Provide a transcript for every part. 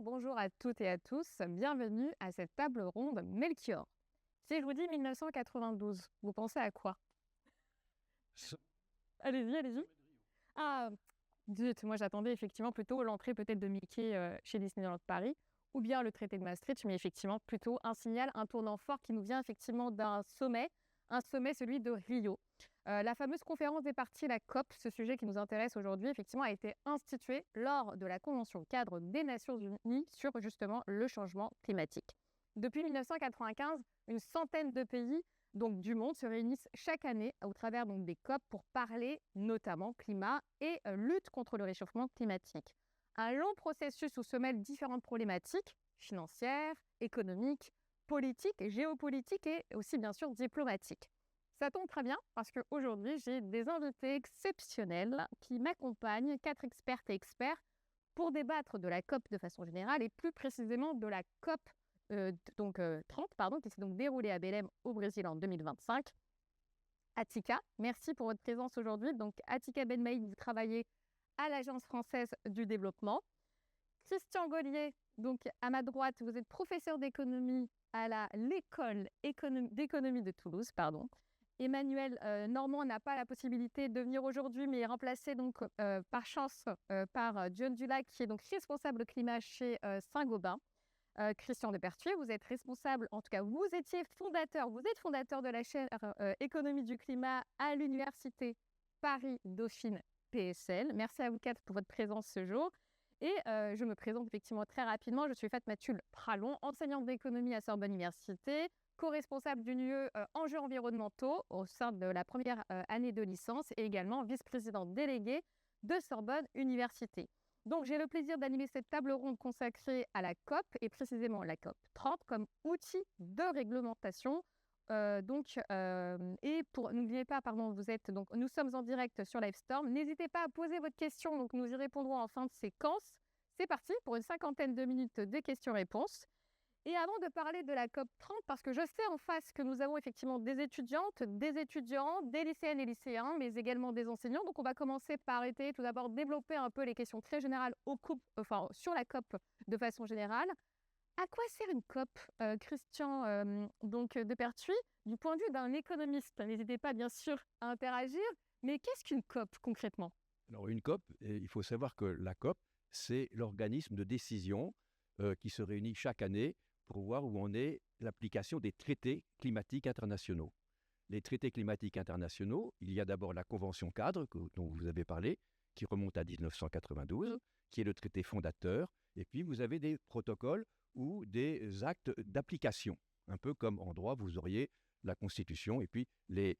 Bonjour à toutes et à tous. Bienvenue à cette table ronde Melchior. Si je vous dis 1992, vous pensez à quoi? Allez-y. Ah, zut, moi j'attendais effectivement plutôt l'entrée peut-être de Mickey chez Disneyland Paris, ou bien le traité de Maastricht, mais effectivement plutôt un signal, un tournant fort qui nous vient effectivement d'un sommet, un sommet celui de Rio. La fameuse conférence des parties, la COP, ce sujet qui nous intéresse aujourd'hui, effectivement, a été instituée lors de la Convention cadre des Nations Unies sur justement le changement climatique. Depuis 1995, une centaine de pays donc, du monde se réunissent chaque année au travers donc, des COP pour parler notamment climat et lutte contre le réchauffement climatique. Un long processus où se mêlent différentes problématiques financières, économiques, politiques, géopolitiques et aussi bien sûr diplomatiques. Ça tombe très bien parce qu'aujourd'hui, j'ai des invités exceptionnels qui m'accompagnent, 4 expertes et experts, pour débattre de la COP de façon générale et plus précisément de la COP 30, qui s'est donc déroulée à Belém au Brésil en 2025. Atika, merci pour votre présence aujourd'hui. Donc, Atika Benmaïd, vous travaillez à l'Agence française du développement. Christian Gaulier, donc à ma droite, vous êtes professeur d'économie à l'école d'économie de Toulouse, Emmanuel Normand n'a pas la possibilité de venir aujourd'hui, mais est remplacé donc par chance par John Dulac, qui est donc responsable climat chez Saint-Gobain. Christian Depertuis, vous êtes responsable, en tout cas vous êtes fondateur de la chaire Économie du climat à l'Université Paris-Dauphine PSL. Merci à vous quatre pour votre présence ce jour. Et je me présente effectivement très rapidement. Je suis Fatma Tulle Pralon, enseignante d'économie à Sorbonne Université, co-responsable du NUE enjeux environnementaux au sein de la première année de licence et également vice-présidente déléguée de Sorbonne Université. Donc, j'ai le plaisir d'animer cette table ronde consacrée à la COP et précisément la COP 30 comme outil de réglementation. N'oubliez pas, nous sommes en direct sur Livestorm. N'hésitez pas à poser votre question, donc nous y répondrons en fin de séquence. C'est parti pour une 50aine de minutes de questions-réponses. Et avant de parler de la COP 30, parce que je sais en face que nous avons effectivement des étudiantes, des étudiants, des lycéennes et lycéens, mais également des enseignants. Donc, on va commencer par tout d'abord développer un peu les questions très générales sur la COP de façon générale. À quoi sert une COP, Christian Depertuis, du point de vue d'un économiste? N'hésitez pas, bien sûr, à interagir. Mais qu'est-ce qu'une COP, concrètement? Alors, une COP, il faut savoir que la COP, c'est l'organisme de décision qui se réunit chaque année pour voir où en est l'application des traités climatiques internationaux. Les traités climatiques internationaux, il y a d'abord la Convention cadre dont vous avez parlé, qui remonte à 1992, qui est le traité fondateur, et puis vous avez des protocoles ou des actes d'application. Un peu comme en droit, vous auriez la Constitution et puis les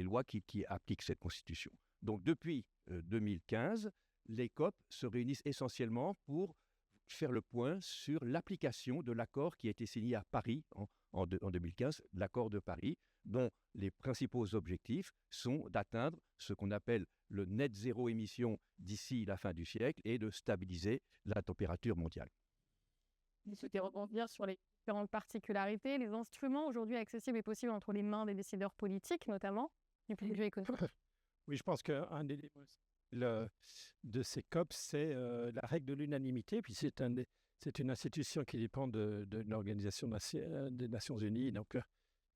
lois qui appliquent cette Constitution. Donc depuis 2015, les COP se réunissent essentiellement pour faire le point sur l'application de l'accord qui a été signé à Paris en 2015, l'accord de Paris, dont les principaux objectifs sont d'atteindre ce qu'on appelle le net zéro émission d'ici la fin du siècle et de stabiliser la température mondiale. Vous souhaitez rebondir sur les différentes particularités, les instruments aujourd'hui accessibles et possibles entre les mains des décideurs politiques, notamment du point de vue économique? Oui, je pense qu'un des de ces COP, c'est la règle de l'unanimité. Puis c'est une institution qui dépend de l'Organisation des Nations Unies. Donc,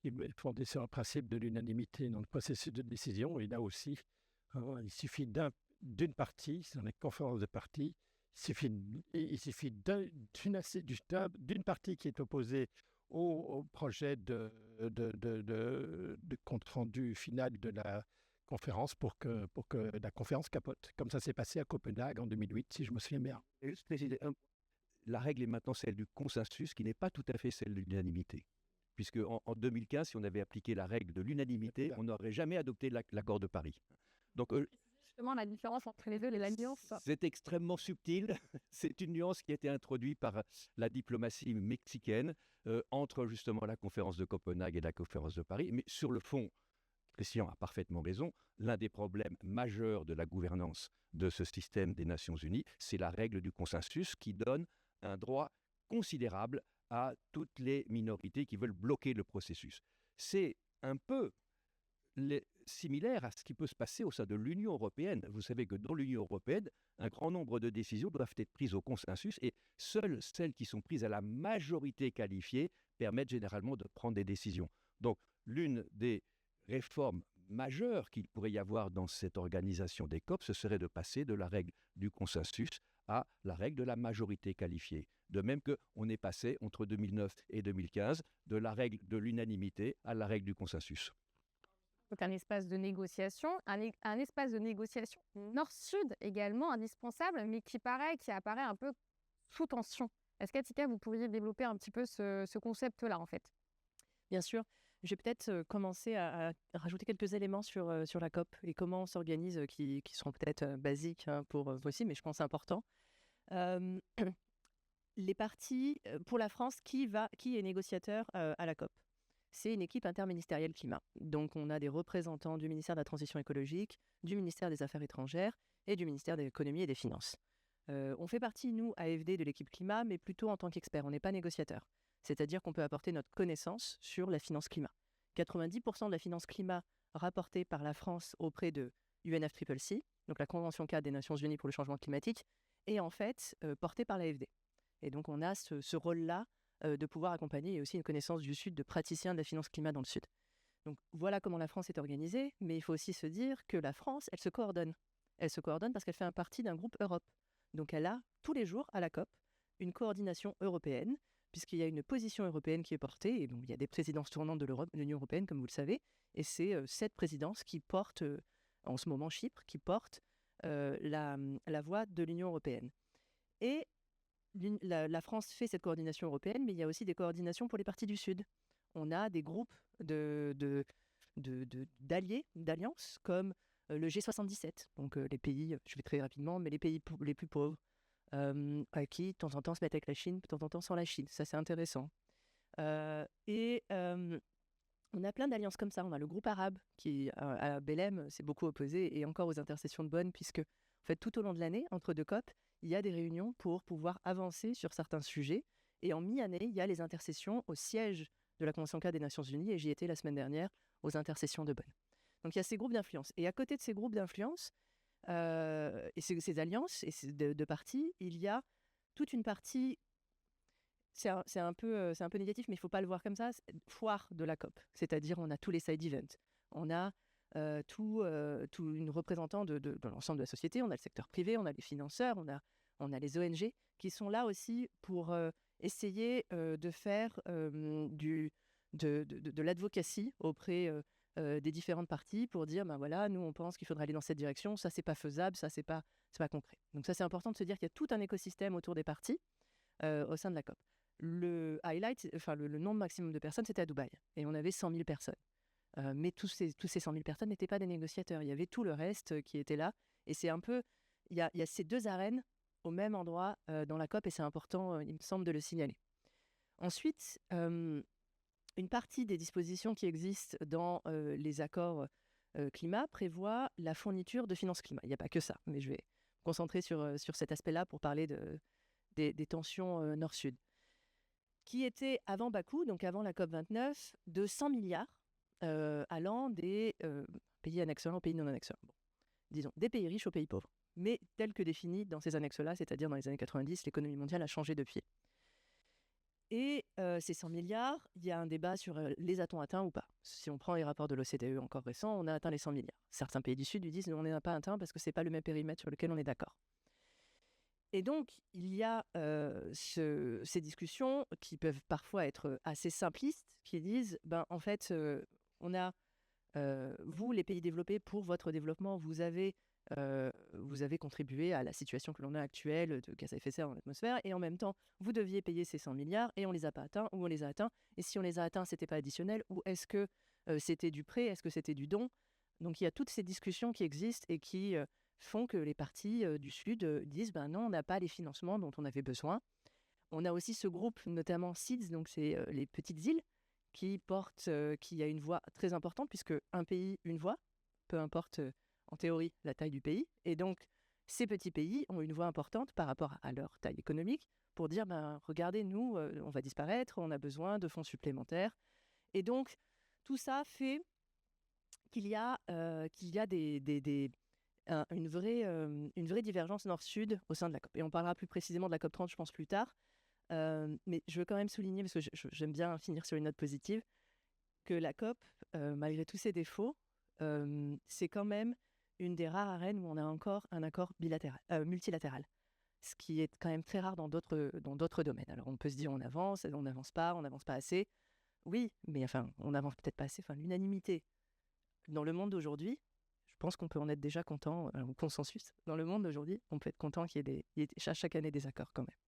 il est fondé sur un principe de l'unanimité dans le processus de décision. Et là aussi, il suffit d'une partie, c'est dans les conférences de parties, il suffit d'une partie qui est opposée au projet de compte-rendu final de la conférence pour que la conférence capote. Comme ça s'est passé à Copenhague en 2008, si je me souviens bien. Juste préciser, la règle est maintenant celle du consensus, qui n'est pas tout à fait celle de l'unanimité. Puisque en 2015, si on avait appliqué la règle de l'unanimité, on n'aurait jamais adopté l'accord de Paris. Donc, justement, la différence entre les deux, la nuance. C'est extrêmement subtil. C'est une nuance qui a été introduite par la diplomatie mexicaine entre justement la conférence de Copenhague et la conférence de Paris. Mais sur le fond, Christian a parfaitement raison, l'un des problèmes majeurs de la gouvernance de ce système des Nations Unies, c'est la règle du consensus qui donne un droit considérable à toutes les minorités qui veulent bloquer le processus. C'est un peu similaire à ce qui peut se passer au sein de l'Union européenne. Vous savez que dans l'Union européenne, un grand nombre de décisions doivent être prises au consensus et seules celles qui sont prises à la majorité qualifiée permettent généralement de prendre des décisions. Donc, l'une des réformes majeures qu'il pourrait y avoir dans cette organisation des COP, ce serait de passer de la règle du consensus à la règle de la majorité qualifiée. De même qu'on est passé entre 2009 et 2015 de la règle de l'unanimité à la règle du consensus. Donc un espace de négociation, un espace de négociation nord-sud également indispensable, mais qui apparaît un peu sous tension. Est-ce qu'Atika, vous pourriez développer un petit peu ce concept-là, en fait? Bien sûr. Je vais peut-être commencer à rajouter quelques éléments sur la COP et comment on s'organise, qui seront peut-être basiques pour vous aussi, mais je pense importants. Les partis, pour la France, qui est négociateur à la COP? C'est une équipe interministérielle climat. Donc, on a des représentants du ministère de la Transition écologique, du ministère des Affaires étrangères et du ministère de l'Économie et des Finances. On fait partie, nous, AFD, de l'équipe climat, mais plutôt en tant qu'expert. On n'est pas négociateur. C'est-à-dire qu'on peut apporter notre connaissance sur la finance climat. 90% de la finance climat rapportée par la France auprès de UNFCCC, donc la Convention cadre des Nations Unies pour le changement climatique, est en fait portée par l'AFD. Et donc, on a ce rôle-là de pouvoir accompagner et aussi une connaissance du Sud de praticiens de la finance climat dans le Sud. Donc, voilà comment la France est organisée, mais il faut aussi se dire que la France, elle se coordonne. Elle se coordonne parce qu'elle fait partie d'un groupe Europe. Donc, elle a tous les jours à la COP une coordination européenne, puisqu'il y a une position européenne qui est portée, et donc il y a des présidences tournantes de l'Union européenne, comme vous le savez, et c'est cette présidence qui porte, en ce moment Chypre, qui porte la voix de l'Union européenne. Et la France fait cette coordination européenne, mais il y a aussi des coordinations pour les parties du Sud. On a des groupes d'alliés, d'alliances, comme le G77, donc les pays, je vais très rapidement, mais les pays les plus pauvres, qui, de temps en temps, se mettent avec la Chine, de temps en temps sans la Chine. Ça, c'est intéressant. On a plein d'alliances comme ça. On a le groupe arabe qui, à Belém, s'est beaucoup opposé, et encore aux intercessions de Bonn, puisque, en fait, tout au long de l'année, entre deux COP, il y a des réunions pour pouvoir avancer sur certains sujets. Et en mi-année, il y a les intercessions au siège de la Convention cadre des Nations Unies, et j'y étais la semaine dernière aux intercessions de Bonn. Donc, il y a ces groupes d'influence. Et à côté de ces groupes d'influence, et ces alliances et de partis, il y a toute une partie, c'est un peu négatif, mais il ne faut pas le voir comme ça, foire de la COP. C'est-à-dire, on a tous les side events, on a tout une représentant de l'ensemble de la société, on a le secteur privé, on a les financeurs, on a les ONG qui sont là aussi pour essayer de faire de l'advocacy auprès des différentes parties pour dire, ben voilà, nous on pense qu'il faudrait aller dans cette direction, ça c'est pas faisable, ça c'est pas concret. Donc ça c'est important de se dire qu'il y a tout un écosystème autour des parties au sein de la COP. Le highlight, enfin le nombre maximum de personnes, c'était à Dubaï, et on avait 100 000 personnes. Mais tous ces 100 000 personnes n'étaient pas des négociateurs, il y avait tout le reste qui était là, et c'est un peu, il y a ces deux arènes au même endroit dans la COP, et c'est important, il me semble, de le signaler. Ensuite, une partie des dispositions qui existent dans les accords climat prévoit la fourniture de finances climat. Il n'y a pas que ça, mais je vais me concentrer sur cet aspect-là pour parler des tensions nord-sud, qui était avant Bakou, donc avant la COP29, de 100 milliards allant des pays annexeurs aux pays non annexeurs. Bon, disons, des pays riches aux pays pauvres, mais tel que défini dans ces annexes-là, c'est-à-dire dans les années 90, l'économie mondiale a changé depuis. Et ces 100 milliards, il y a un débat sur les a-t-on atteints ou pas. Si on prend les rapports de l'OCDE encore récents, on a atteint les 100 milliards. Certains pays du Sud lui disent on n'en a pas atteint parce que ce n'est pas le même périmètre sur lequel on est d'accord. Et donc, il y a ces discussions qui peuvent parfois être assez simplistes, qui disent, en fait, on a, vous, les pays développés, pour votre développement, vous avez contribué à la situation que l'on a actuelle de gaz à effet de serre dans l'atmosphère, et en même temps, vous deviez payer ces 100 milliards, et on ne les a pas atteints, ou on les a atteints, et si on les a atteints, ce n'était pas additionnel, ou est-ce que c'était du prêt, est-ce que c'était du don? Donc il y a toutes ces discussions qui existent et qui font que les parties du Sud disent, non, on n'a pas les financements dont on avait besoin. On a aussi ce groupe, notamment SEEDS, donc c'est les petites îles, qui a une voix très importante, puisque un pays, une voix, peu importe en théorie la taille du pays, et donc ces petits pays ont une voix importante par rapport à leur taille économique pour dire, regardez, nous, on va disparaître, on a besoin de fonds supplémentaires. Et donc, tout ça fait qu'il y a une vraie divergence nord-sud au sein de la COP. Et on parlera plus précisément de la COP 30, je pense, plus tard. Mais je veux quand même souligner, parce que j'aime bien finir sur une note positive, que la COP, malgré tous ses défauts, c'est quand même une des rares arènes où on a encore un accord multilatéral. Ce qui est quand même très rare dans d'autres domaines. Alors on peut se dire on n'avance pas assez. Oui, mais enfin, on n'avance peut-être pas assez. Enfin, l'unanimité dans le monde d'aujourd'hui, je pense qu'on peut en être déjà content, ou consensus. Dans le monde d'aujourd'hui, on peut être content qu'il y ait chaque année des accords quand même.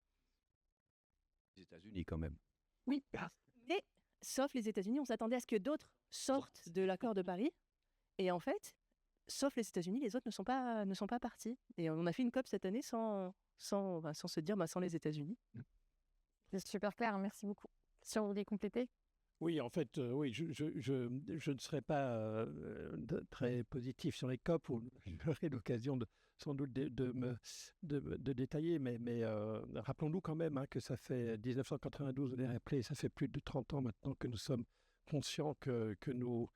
Les États-Unis quand même. Oui, mais sauf les États-Unis, on s'attendait à ce que d'autres sortent de l'accord de Paris. Et en fait, sauf les États-Unis, les autres ne sont pas partis. Et on a fait une COP cette année sans se dire sans les États-Unis. C'est super clair, merci beaucoup. Si vous voulez compléter? Oui, en fait, oui, je ne serai pas très positif sur les COP, où j'aurai l'occasion sans doute de détailler, mais rappelons-nous quand même que ça fait 1992, on est rappelé, ça fait plus de 30 ans maintenant que nous sommes conscients que nous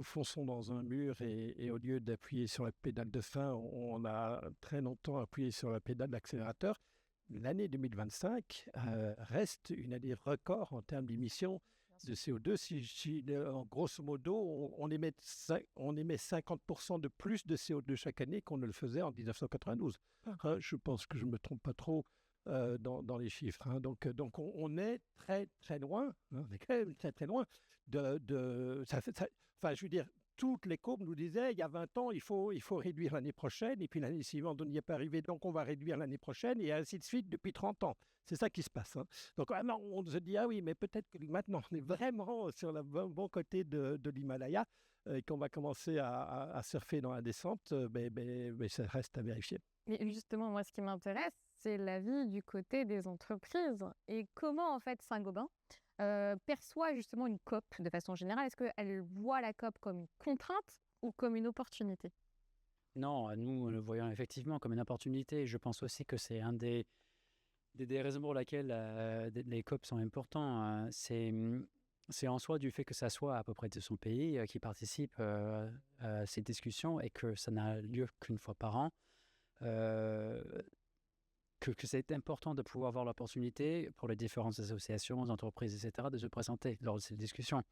fonçons dans un mur et au lieu d'appuyer sur la pédale de frein, on a très longtemps appuyé sur la pédale d'accélérateur. L'année 2025 reste une année record en termes d'émissions de CO2. Si en grosso modo, on émet 50% de plus de CO2 chaque année qu'on ne le faisait en 1992. Je pense que je ne me trompe pas trop dans les chiffres. Donc on est très, très loin. On est quand même très, très loin enfin, je veux dire, toutes les courbes nous disaient, il y a 20 ans, il faut réduire l'année prochaine, et puis l'année suivante, on n'y est pas arrivé, donc on va réduire l'année prochaine, et ainsi de suite depuis 30 ans. C'est ça qui se passe. Donc maintenant, on se dit, ah oui, mais peut-être que maintenant, on est vraiment sur le bon côté de l'Himalaya, et qu'on va commencer à surfer dans la descente, mais ça reste à vérifier. Mais justement, moi, ce qui m'intéresse, c'est l'avis du côté des entreprises. Et comment, en fait, Saint-Gobain perçoit justement une COP de façon générale? Est-ce qu'elle voit la COP comme une contrainte ou comme une opportunité? Non, nous le voyons effectivement comme une opportunité. Je pense aussi que c'est un des raisons pour lesquelles les COP sont importants. C'est en soi du fait que ça soit à peu près de son pays qui participe à ces discussions et que ça n'a lieu qu'une fois par an. Que c'est important de pouvoir avoir l'opportunité pour les différentes associations, entreprises, etc., de se présenter lors de ces discussions.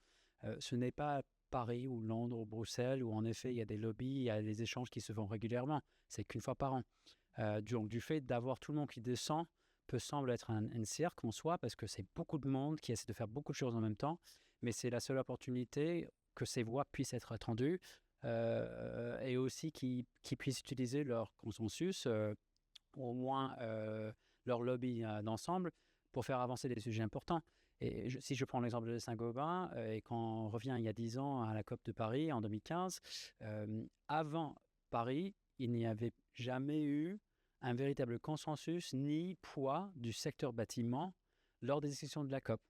Ce n'est pas Paris ou Londres ou Bruxelles où en effet il y a des lobbies, il y a des échanges qui se font régulièrement. C'est qu'une fois par an. Donc du fait d'avoir tout le monde qui descend peut sembler être un cirque en soi parce que c'est beaucoup de monde qui essaie de faire beaucoup de choses en même temps, mais c'est la seule opportunité que ces voix puissent être attendues et aussi qu'ils puissent utiliser leur consensus, au moins leur lobby d'ensemble, pour faire avancer des sujets importants. Et si je prends l'exemple de Saint-Gobain, et quand on revient il y a 10 ans à la COP de Paris en 2015, avant Paris, il n'y avait jamais eu un véritable consensus ni poids du secteur bâtiment lors des discussions de la COP.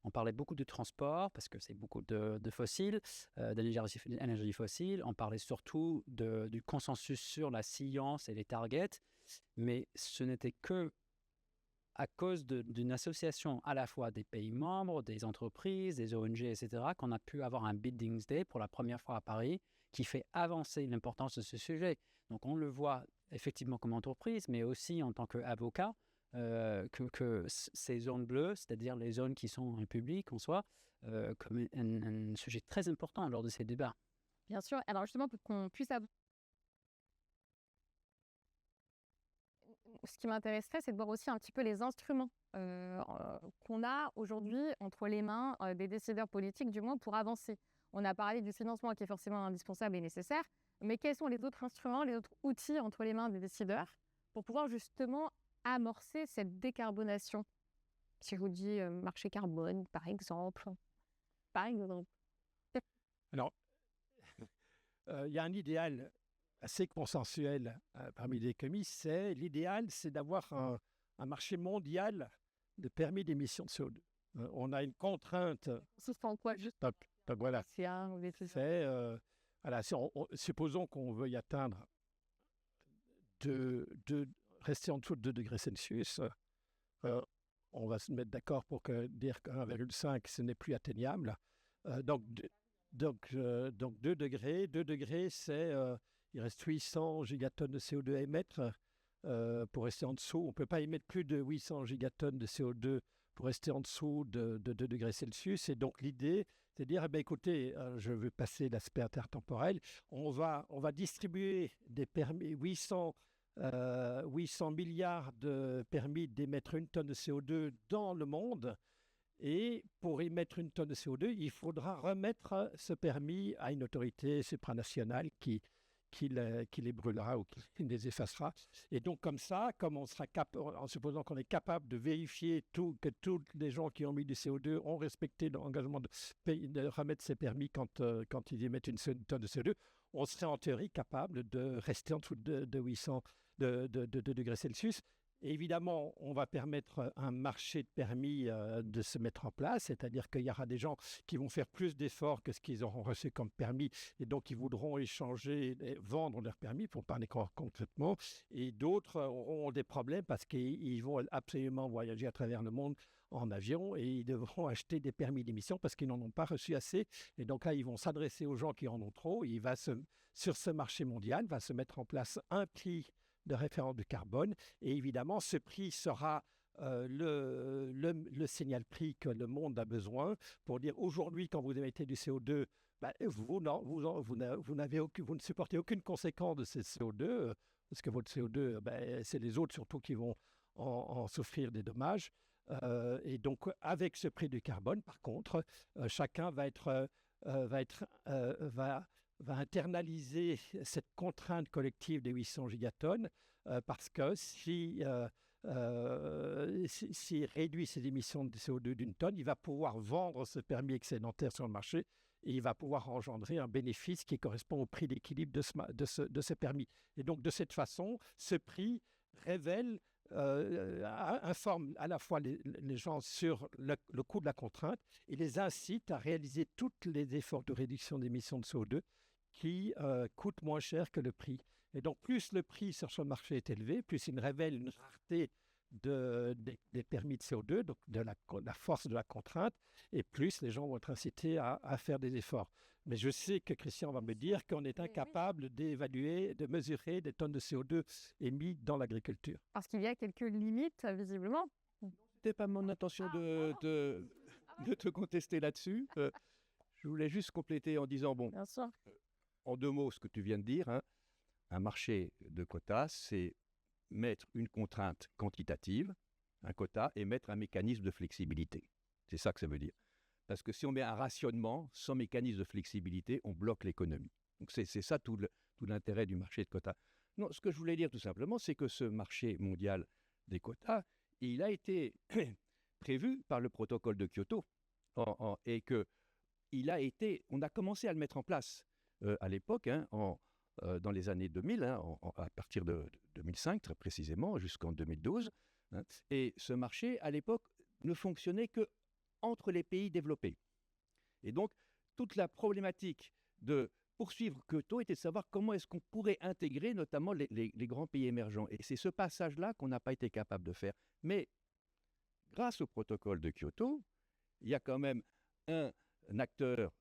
On parlait beaucoup de transport parce que c'est beaucoup de fossiles, d'énergie fossile. On parlait surtout du consensus sur la science et les targets, mais ce n'était que à cause d'une association à la fois des pays membres, des entreprises, des ONG, etc., qu'on a pu avoir un Buildings Day pour la première fois à Paris qui fait avancer l'importance de ce sujet. Donc on le voit effectivement comme entreprise, mais aussi en tant qu'avocat, que ces zones bleues, c'est-à-dire les zones qui sont en public en soi, comme un sujet très important lors de ces débats. Bien sûr. Alors justement, pour qu'on puisse avoir... Ce qui m'intéresserait, c'est de voir aussi un petit peu les instruments qu'on a aujourd'hui entre les mains des décideurs politiques, du moins, pour avancer. On a parlé du financement qui est forcément indispensable et nécessaire, mais quels sont les autres instruments, les autres outils entre les mains des décideurs pour pouvoir justement amorcer cette décarbonation? Si je vous dis marché carbone, par exemple. Alors, il y a un idéal assez consensuel parmi les commis. L'idéal, c'est d'avoir un marché mondial de permis d'émission de CO2. On a une contrainte. Ce sera en quoi juste? Donc voilà. Voilà. Supposons qu'on veuille atteindre de rester en dessous de 2 degrés Celsius. On va se mettre d'accord pour dire que 1,5, ce n'est plus atteignable. Donc Donc 2 degrés. 2 degrés, il reste 800 gigatonnes de CO2 à émettre. Pour rester en dessous, on ne peut pas émettre plus de 800 gigatonnes de CO2 pour rester en dessous de 2 degrés Celsius. Et donc l'idée, c'est de dire, écoutez, je veux passer l'aspect intertemporel, on va distribuer des permis, 800 milliards de permis d'émettre 1 tonne de CO2 dans le monde. Et pour émettre 1 tonne de CO2, il faudra remettre ce permis à une autorité supranationale qui les brûlera ou qui les effacera. Et donc comme ça, en supposant qu'on est capable de vérifier que tous les gens qui ont mis du CO2 ont respecté l'engagement de remettre ces permis quand ils émettent 1 tonne de CO2, on serait en théorie capable de rester en dessous de 800 degrés Celsius. Et évidemment, on va permettre un marché de permis de se mettre en place, c'est-à-dire qu'il y aura des gens qui vont faire plus d'efforts que ce qu'ils auront reçu comme permis, et donc ils voudront échanger, et vendre leur permis, pour parler concrètement, et d'autres auront des problèmes parce qu'ils vont absolument voyager à travers le monde en avion et ils devront acheter des permis d'émission parce qu'ils n'en ont pas reçu assez. Et donc là, ils vont s'adresser aux gens qui en ont trop. Sur ce marché mondial, va se mettre en place un prix de référence du carbone. Et évidemment, ce prix sera le signal prix que le monde a besoin pour dire aujourd'hui, quand vous émettez du CO2, vous ne supportez aucune conséquence de ce CO2, parce que votre CO2, c'est les autres surtout qui vont en souffrir des dommages. Et donc, avec ce prix du carbone, par contre, chacun va internaliser cette contrainte collective des 800 gigatonnes parce que s'il réduit ses émissions de CO2 d'1 tonne, il va pouvoir vendre ce permis excédentaire sur le marché et il va pouvoir engendrer un bénéfice qui correspond au prix d'équilibre de ce permis. Et donc, de cette façon, ce prix informe à la fois les gens sur le coût de la contrainte et les incite à réaliser tous les efforts de réduction d'émissions de CO2 qui coûtent moins cher que le prix. Et donc, plus le prix sur ce marché est élevé, plus il révèle une rareté des permis de CO2, donc de la force de la contrainte, et plus les gens vont être incités à faire des efforts. Mais je sais que Christian va me dire qu'on est incapable d'évaluer, de mesurer des tonnes de CO2 émis dans l'agriculture. Parce qu'il y a quelques limites, visiblement. C'était pas mon intention de te contester là-dessus. Je voulais juste compléter en disant, Bien sûr. En 2 mots, ce que tu viens de dire, hein, un marché de quotas, c'est mettre une contrainte quantitative, un quota, et mettre un mécanisme de flexibilité. C'est ça que ça veut dire. Parce que si on met un rationnement sans mécanisme de flexibilité, on bloque l'économie. Donc c'est ça tout l'intérêt du marché de quotas. Non, ce que je voulais dire tout simplement, c'est que ce marché mondial des quotas, il a été prévu par le protocole de Kyoto et que on a commencé à le mettre en place à l'époque, dans les années 2000, à partir de 2005 très précisément, jusqu'en 2012. Et ce marché, à l'époque, ne fonctionnait que entre les pays développés. Et donc, toute la problématique de poursuivre Kyoto était de savoir comment est-ce qu'on pourrait intégrer notamment les grands pays émergents. Et c'est ce passage-là qu'on n'a pas été capable de faire. Mais grâce au protocole de Kyoto, il y a quand même un acteur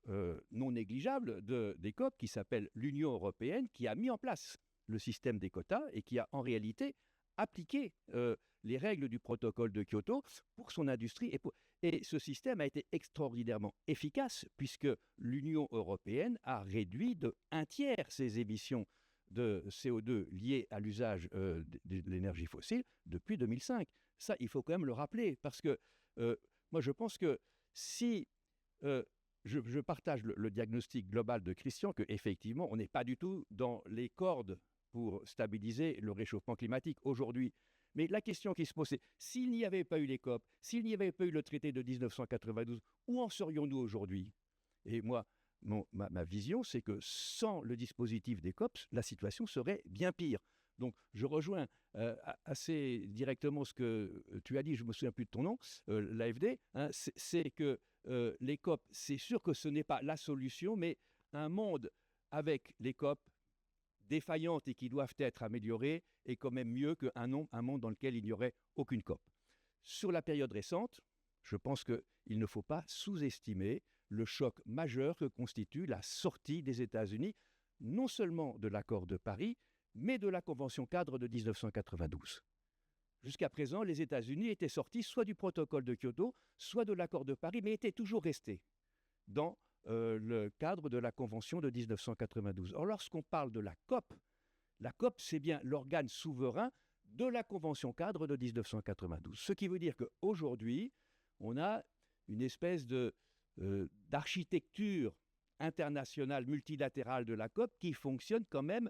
non négligeable des COP qui s'appelle l'Union européenne, qui a mis en place le système des quotas et qui a en réalité appliqué les règles du protocole de Kyoto pour son industrie. Et ce système a été extraordinairement efficace puisque l'Union européenne a réduit de 1/3 ses émissions de CO2 liées à l'usage de l'énergie fossile depuis 2005. Ça, il faut quand même le rappeler parce que moi, je pense que si je partage le diagnostic global de Christian, qu'effectivement, on n'est pas du tout dans les cordes pour stabiliser le réchauffement climatique aujourd'hui. Mais la question qui se pose, c'est s'il n'y avait pas eu les COP, s'il n'y avait pas eu le traité de 1992, où en serions-nous aujourd'hui? Et moi, ma vision, c'est que sans le dispositif des COP, la situation serait bien pire. Donc, je rejoins assez directement ce que tu as dit, je ne me souviens plus de ton nom, l'AFD, c'est que les COP, c'est sûr que ce n'est pas la solution, mais un monde avec les COP défaillantes et qui doivent être améliorées est quand même mieux qu'un monde dans lequel il n'y aurait aucune COP. Sur la période récente, je pense qu'il ne faut pas sous-estimer le choc majeur que constitue la sortie des États-Unis, non seulement de l'accord de Paris, mais de la Convention cadre de 1992. Jusqu'à présent, les États-Unis étaient sortis soit du protocole de Kyoto, soit de l'accord de Paris, mais étaient toujours restés dans le cadre de la Convention de 1992. Or, lorsqu'on parle de la COP, c'est bien l'organe souverain de la Convention cadre de 1992. Ce qui veut dire qu'aujourd'hui, on a une espèce d'architecture internationale multilatérale de la COP qui fonctionne quand même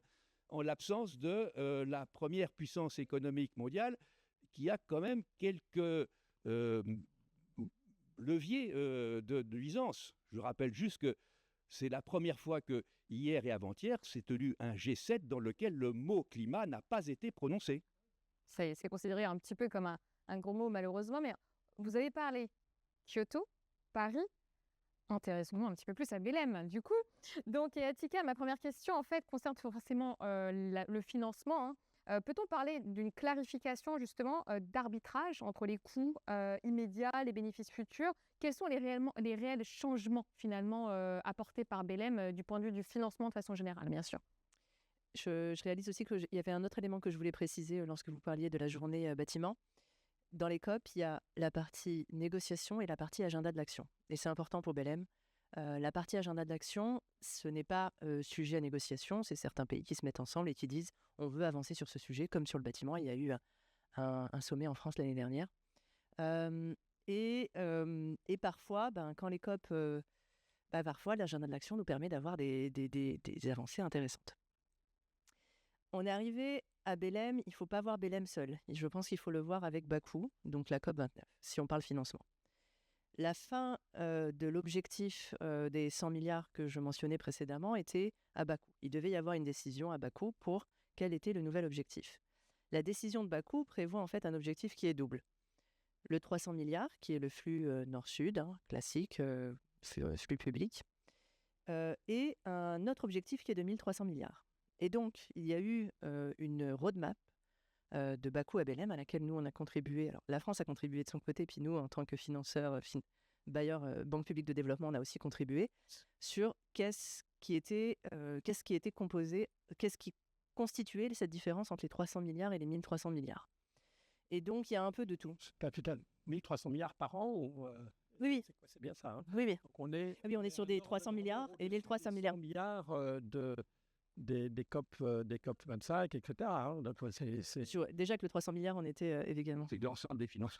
en l'absence de la première puissance économique mondiale qui a quand même quelques leviers de nuisance. Je rappelle juste que c'est la première fois que hier et avant-hier s'est tenu un G7 dans lequel le mot climat n'a pas été prononcé. C'est considéré un petit peu comme un gros mot malheureusement, mais vous avez parlé Kyoto, Paris. Intéressons-nous un petit peu plus à Belém, du coup. Donc, Atika, ma première question, en fait, concerne forcément le financement. Peut-on parler d'une clarification, justement, d'arbitrage entre les coûts immédiats, les bénéfices futurs? Quels sont les réels changements, finalement, apportés par Belém du point de vue du financement de façon générale, bien sûr? Je réalise aussi qu'il y avait un autre élément que je voulais préciser lorsque vous parliez de la journée bâtiment. Dans les COP, il y a la partie négociation et la partie agenda de l'action. Et c'est important pour Belém. La partie agenda de l'action, ce n'est pas sujet à négociation. C'est certains pays qui se mettent ensemble et qui disent on veut avancer sur ce sujet, comme sur le bâtiment. Il y a eu un sommet en France l'année dernière. Et parfois, quand les COP, parfois l'agenda de l'action nous permet d'avoir des avancées intéressantes. On est arrivé à Belém, il ne faut pas voir Belém seul. Et je pense qu'il faut le voir avec Bakou, donc la COP29, si on parle financement. La fin de l'objectif des 100 milliards que je mentionnais précédemment était à Bakou. Il devait y avoir une décision à Bakou pour quel était le nouvel objectif. La décision de Bakou prévoit en fait un objectif qui est double. Le 300 milliards, qui est le flux nord-sud, classique, flux public, et un autre objectif qui est de 1300 milliards. Et donc, il y a eu une roadmap de Bakou à Belém à laquelle nous, on a contribué. Alors, la France a contribué de son côté, puis nous, en tant que financeur, bailleur, Banque publique de développement, on a aussi contribué sur qu'est-ce qui était composé, qu'est-ce qui constituait cette différence entre les 300 milliards et les 1300 milliards. Et donc, il y a un peu de tout. Capital, 1300 milliards par an ou Oui. C'est bien ça. Hein. Oui. Donc on est sur des 300 milliards et 1300 milliards. Des COP 25, etc. Hein. Donc, Déjà que le 300 milliards, on était également. C'est l'ensemble des finances.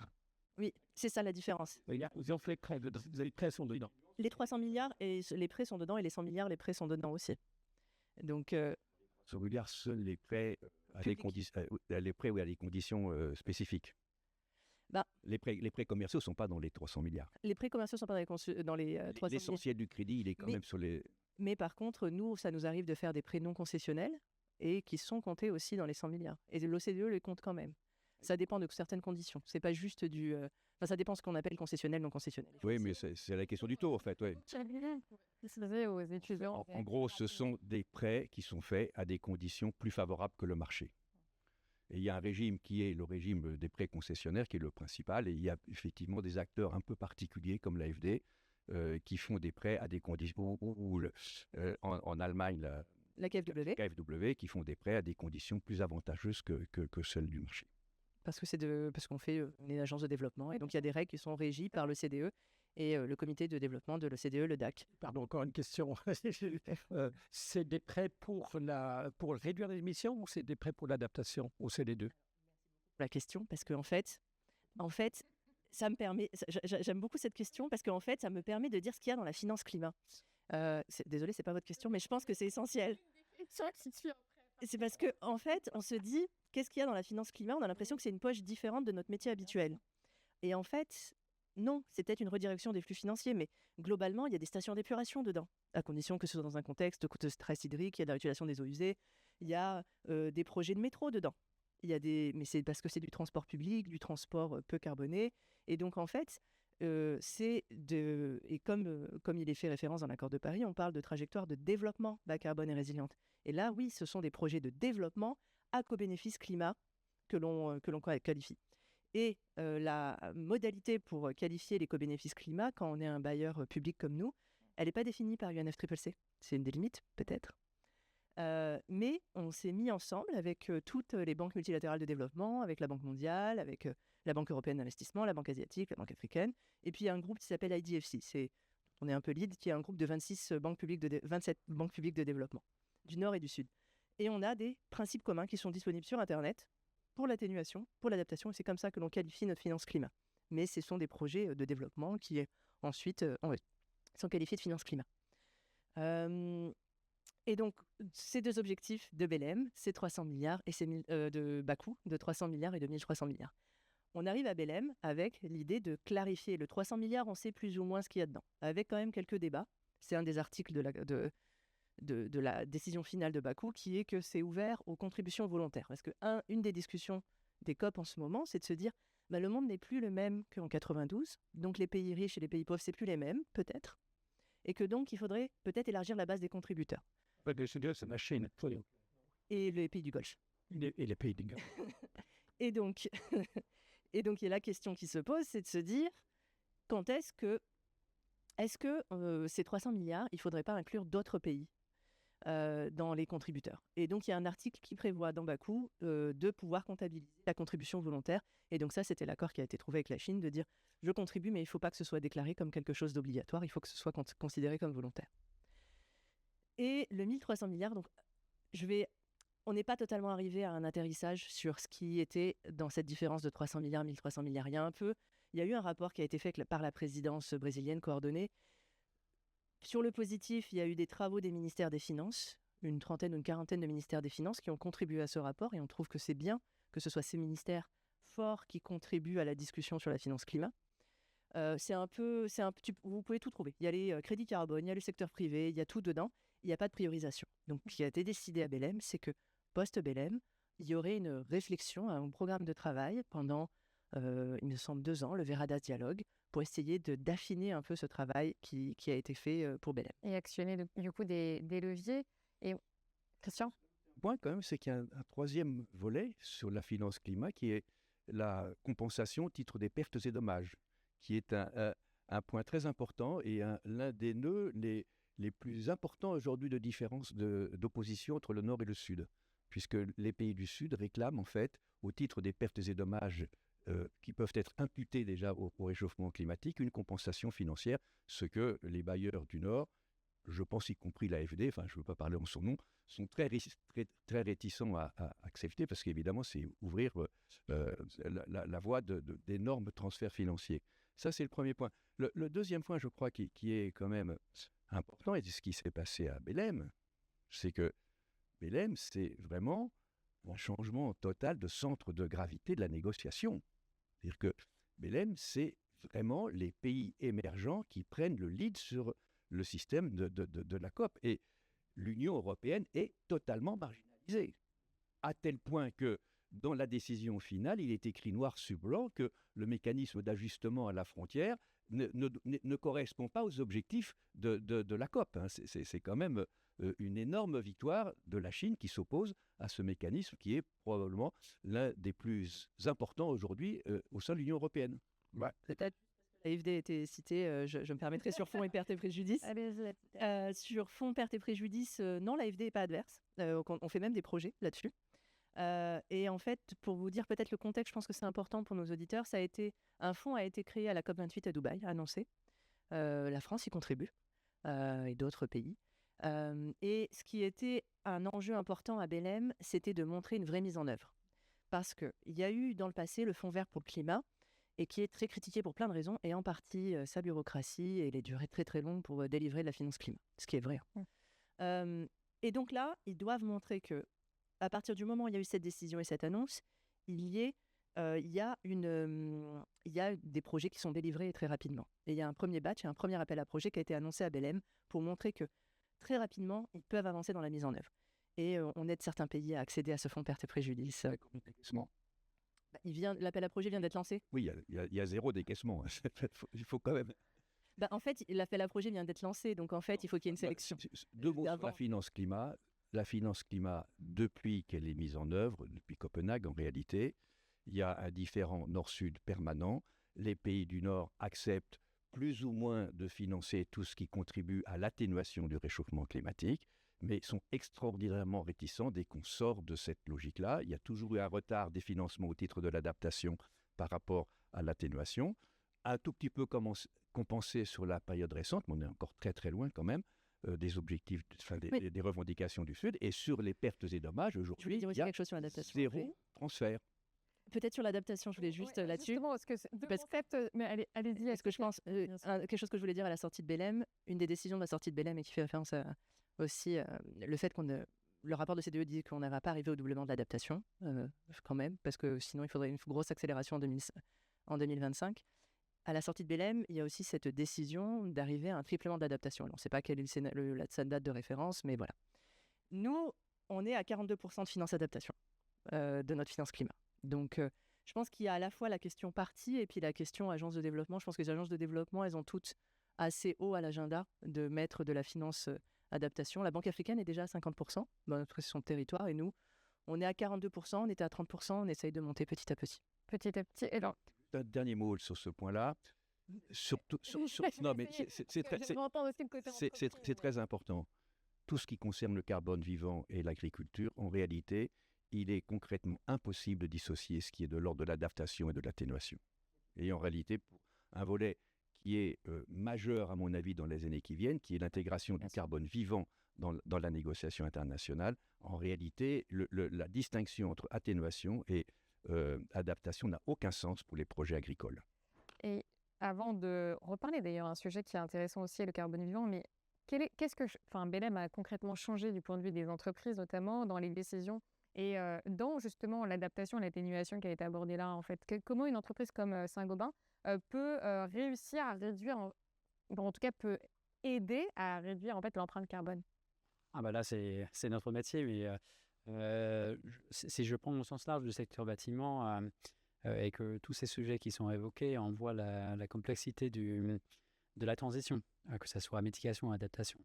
Oui, c'est ça la différence. Vous avez fait prêts, les prêts sont dedans. Les 300 milliards et les prêts sont dedans et les 100 milliards, les prêts sont dedans aussi. Donc, ça veut dire seuls les prêts à des conditions spécifiques. Les prêts commerciaux ne sont pas dans les 300 milliards. Les prêts commerciaux ne sont pas dans les 300 milliards. L'essentiel du crédit, il est quand même sur les... Mais par contre, nous, ça nous arrive de faire des prêts non concessionnels et qui sont comptés aussi dans les 100 milliards. Et l'OCDE les compte quand même. Ça dépend de certaines conditions. C'est pas juste du... ça dépend de ce qu'on appelle concessionnel, non concessionnel. Oui, mais c'est la question du taux, en fait. Ouais. Aux étudiants. En gros, ce sont des prêts qui sont faits à des conditions plus favorables que le marché. Et il y a un régime qui est le régime des prêts concessionnaires, qui est le principal. Et il y a effectivement des acteurs un peu particuliers, comme l'AFD, qui font des prêts à des conditions, en Allemagne, la KfW, qui font des prêts à des conditions plus avantageuses que celles du marché. Parce qu'on fait une agence de développement, et donc il y a des règles qui sont régies par le CDE et le comité de développement de l'OCDE, le DAC. Pardon, encore une question. C'est des prêts pour réduire les émissions ou c'est des prêts pour l'adaptation, ou c'est les deux? La question, parce qu'en fait, ça me permet, j'aime beaucoup cette question parce qu'en fait, ça me permet de dire ce qu'il y a dans la finance climat. Désolée, c'est pas votre question, mais je pense que c'est essentiel. C'est parce que en fait, on se dit, qu'est-ce qu'il y a dans la finance climat? On a l'impression que c'est une poche différente de notre métier habituel. Et en fait, non, c'est peut-être une redirection des flux financiers, mais globalement, il y a des stations d'épuration dedans, à condition que ce soit dans un contexte de stress hydrique, il y a de la réutilisation des eaux usées, il y a des projets de métro dedans. Mais c'est parce que c'est du transport public, du transport peu carboné. Et donc, en fait, comme il est fait référence dans l'accord de Paris, on parle de trajectoire de développement bas carbone et résiliente. Et là, oui, ce sont des projets de développement à co-bénéfice climat que l'on qualifie. Et la modalité pour qualifier les co-bénéfices climat, quand on est un bailleur public comme nous, Elle n'est pas définie par UNFCCC, c'est une des limites peut-être. Mais on s'est mis ensemble avec toutes les banques multilatérales de développement, avec la Banque mondiale, avec la Banque européenne d'investissement, la Banque asiatique, la Banque africaine, et puis il y a un groupe qui s'appelle IDFC, on est un peu lead, qui est un groupe de 27 banques publiques de développement, du Nord et du Sud. Et on a des principes communs qui sont disponibles sur Internet pour l'atténuation, pour l'adaptation, et c'est comme ça que l'on qualifie notre finance climat. Mais ce sont des projets de développement qui ensuite sont qualifiés de finance climat. Et donc, ces deux objectifs de Belém, c'est 300 milliards, et de Bakou, de 300 milliards et de 1300 milliards. On arrive à Belém avec l'idée de clarifier. Le 300 milliards, on sait plus ou moins ce qu'il y a dedans, avec quand même quelques débats. C'est un des articles de la décision finale de Bakou, qui est que c'est ouvert aux contributions volontaires. Parce qu'une des discussions des COP en ce moment, c'est de se dire le monde n'est plus le même qu'en 92, donc les pays riches et les pays pauvres, c'est plus les mêmes, peut-être, et que donc il faudrait peut-être élargir la base des contributeurs. C'est la Chine. Et les pays du Golfe. Et les pays du Golfe. Et donc, il y a la question qui se pose, c'est de se dire, quand est-ce que ces 300 milliards, il ne faudrait pas inclure d'autres pays dans les contributeurs. Et donc, il y a un article qui prévoit dans Bakou de pouvoir comptabiliser la contribution volontaire. Et donc ça, c'était l'accord qui a été trouvé avec la Chine, de dire, je contribue, mais il ne faut pas que ce soit déclaré comme quelque chose d'obligatoire, il faut que ce soit considéré comme volontaire. Et le 1300 milliards, donc on n'est pas totalement arrivé à un atterrissage sur ce qui était dans cette différence de 300 milliards, 1300 milliards. Il y a eu un rapport qui a été fait par la présidence brésilienne coordonnée. Sur le positif, il y a eu des travaux des ministères des Finances, une trentaine ou une quarantaine de ministères des Finances qui ont contribué à ce rapport, et on trouve que c'est bien que ce soit ces ministères forts qui contribuent à la discussion sur la finance climat. Vous pouvez tout trouver. Il y a les crédits carbone, il y a le secteur privé, il y a tout dedans. Il n'y a pas de priorisation. Donc, ce qui a été décidé à Belém, c'est que post-Belém, il y aurait une réflexion, un programme de travail pendant, il me semble, 2 ans, le Veradas Dialogue, pour essayer d'affiner un peu ce travail qui a été fait pour Belém. Et actionner du coup des leviers. Et Christian ? Le point quand même, c'est qu'il y a un troisième volet sur la finance climat qui est la compensation au titre des pertes et dommages, qui est un point très important et l'un des nœuds les plus importants aujourd'hui de différence d'opposition entre le Nord et le Sud, puisque les pays du Sud réclament en fait, au titre des pertes et dommages qui peuvent être imputés déjà au réchauffement climatique, une compensation financière, ce que les bailleurs du Nord, je pense y compris l'AfD, enfin je ne veux pas parler en son nom, sont très réticents à accepter, parce qu'évidemment c'est ouvrir la voie d'énormes transferts financiers. Ça c'est le premier point. Le deuxième point, je crois, qui est quand même important, et c'est ce qui s'est passé à Belém, c'est que Belém, c'est vraiment un changement total de centre de gravité de la négociation. C'est-à-dire que Belém, c'est vraiment les pays émergents qui prennent le lead sur le système de la COP. Et l'Union européenne est totalement marginalisée, à tel point que dans la décision finale, il est écrit noir sur blanc que le mécanisme d'ajustement à la frontière ne correspond pas aux objectifs de la COP. Hein. C'est quand même une énorme victoire de la Chine qui s'oppose à ce mécanisme qui est probablement l'un des plus importants aujourd'hui au sein de l'Union européenne. Ouais. Peut-être l'AfD a été citée, je me permettrai sur fonds et pertes et préjudices. Sur fonds, pertes et préjudices, non, l'AfD n'est pas adverse. On fait même des projets là-dessus. Et en fait, pour vous dire peut-être le contexte, je pense que c'est important pour nos auditeurs, un fonds a été créé à la COP28 à Dubaï, annoncé. La France y contribue, et d'autres pays. Et ce qui était un enjeu important à Belém, c'était de montrer une vraie mise en œuvre. Parce qu'il y a eu dans le passé le Fonds vert pour le climat, et qui est très critiqué pour plein de raisons, et en partie sa bureaucratie et les durées très très longues pour délivrer de la finance climat, ce qui est vrai. Et donc là, ils doivent montrer que à partir du moment où il y a eu cette décision et cette annonce, il y a des projets qui sont délivrés très rapidement. Et il y a un premier batch, un premier appel à projet qui a été annoncé à Belém pour montrer que très rapidement, ils peuvent avancer dans la mise en œuvre. Et on aide certains pays à accéder à ce fonds pertes et préjudices. L'appel à projet vient d'être lancé. Oui, il y a zéro décaissement. Il faut quand même... En fait, l'appel à projet vient d'être lancé, donc en fait, il faut qu'il y ait une sélection. 2 mots sur la finance climat. La finance climat, depuis qu'elle est mise en œuvre, depuis Copenhague en réalité, il y a un différend nord-sud permanent. Les pays du Nord acceptent plus ou moins de financer tout ce qui contribue à l'atténuation du réchauffement climatique, mais sont extraordinairement réticents dès qu'on sort de cette logique-là. Il y a toujours eu un retard des financements au titre de l'adaptation par rapport à l'atténuation. Un tout petit peu compensé sur la période récente, mais on est encore très très loin quand même des objectifs, des revendications du Sud. Et sur les pertes et dommages, Je voulais aujourd'hui, dire il aussi y a quelque chose sur l'adaptation. zéro transfert. Peut-être sur l'adaptation, je voulais juste là-dessus. Justement, parce que c'est deux Parce- concepts, mais allez-y. Parce que je pense, Bien sûr. quelque chose que je voulais dire à la sortie de Belém, une des décisions de la sortie de Belém et qui fait référence aussi le fait le rapport de CDE dit qu'on n'ira pas arriver au doublement de l'adaptation, quand même, parce que sinon il faudrait une grosse accélération en 2025. À la sortie de Belém, il y a aussi cette décision d'arriver à un triplement de l'adaptation. Alors, on ne sait pas quelle est la date de référence, mais voilà. Nous, on est à 42% de finance adaptation de notre finance climat. Donc, je pense qu'il y a à la fois la question partie et puis la question agence de développement. Je pense que les agences de développement, elles ont toutes assez haut à l'agenda de mettre de la finance adaptation. La Banque africaine est déjà à 50% dans son territoire et nous, on est à 42%, on était à 30%, on essaye de monter petit à petit. Petit à petit. Alors, Un dernier mot sur ce point-là. Non, mais c'est très important. Tout ce qui concerne le carbone vivant et l'agriculture, en réalité, il est concrètement impossible de dissocier ce qui est de l'ordre de l'adaptation et de l'atténuation. Et en réalité, pour un volet qui est majeur, à mon avis, dans les années qui viennent, qui est l'intégration du carbone vivant dans la négociation internationale, en réalité, la distinction entre atténuation et adaptation n'a aucun sens pour les projets agricoles. Et avant de reparler d'ailleurs, un sujet qui est intéressant aussi est le carbone vivant, mais Belém a concrètement changé du point de vue des entreprises, notamment dans les décisions et dans justement l'adaptation et l'atténuation qui a été abordée là, en fait. Comment une entreprise comme Saint-Gobain peut réussir à réduire, en tout cas peut aider à réduire en fait l'empreinte carbone? Ah bah là, c'est notre métier, mais si je prends au sens large du secteur bâtiment et que tous ces sujets qui sont évoqués, on voit la complexité de la transition, que ce soit mitigation ou adaptation.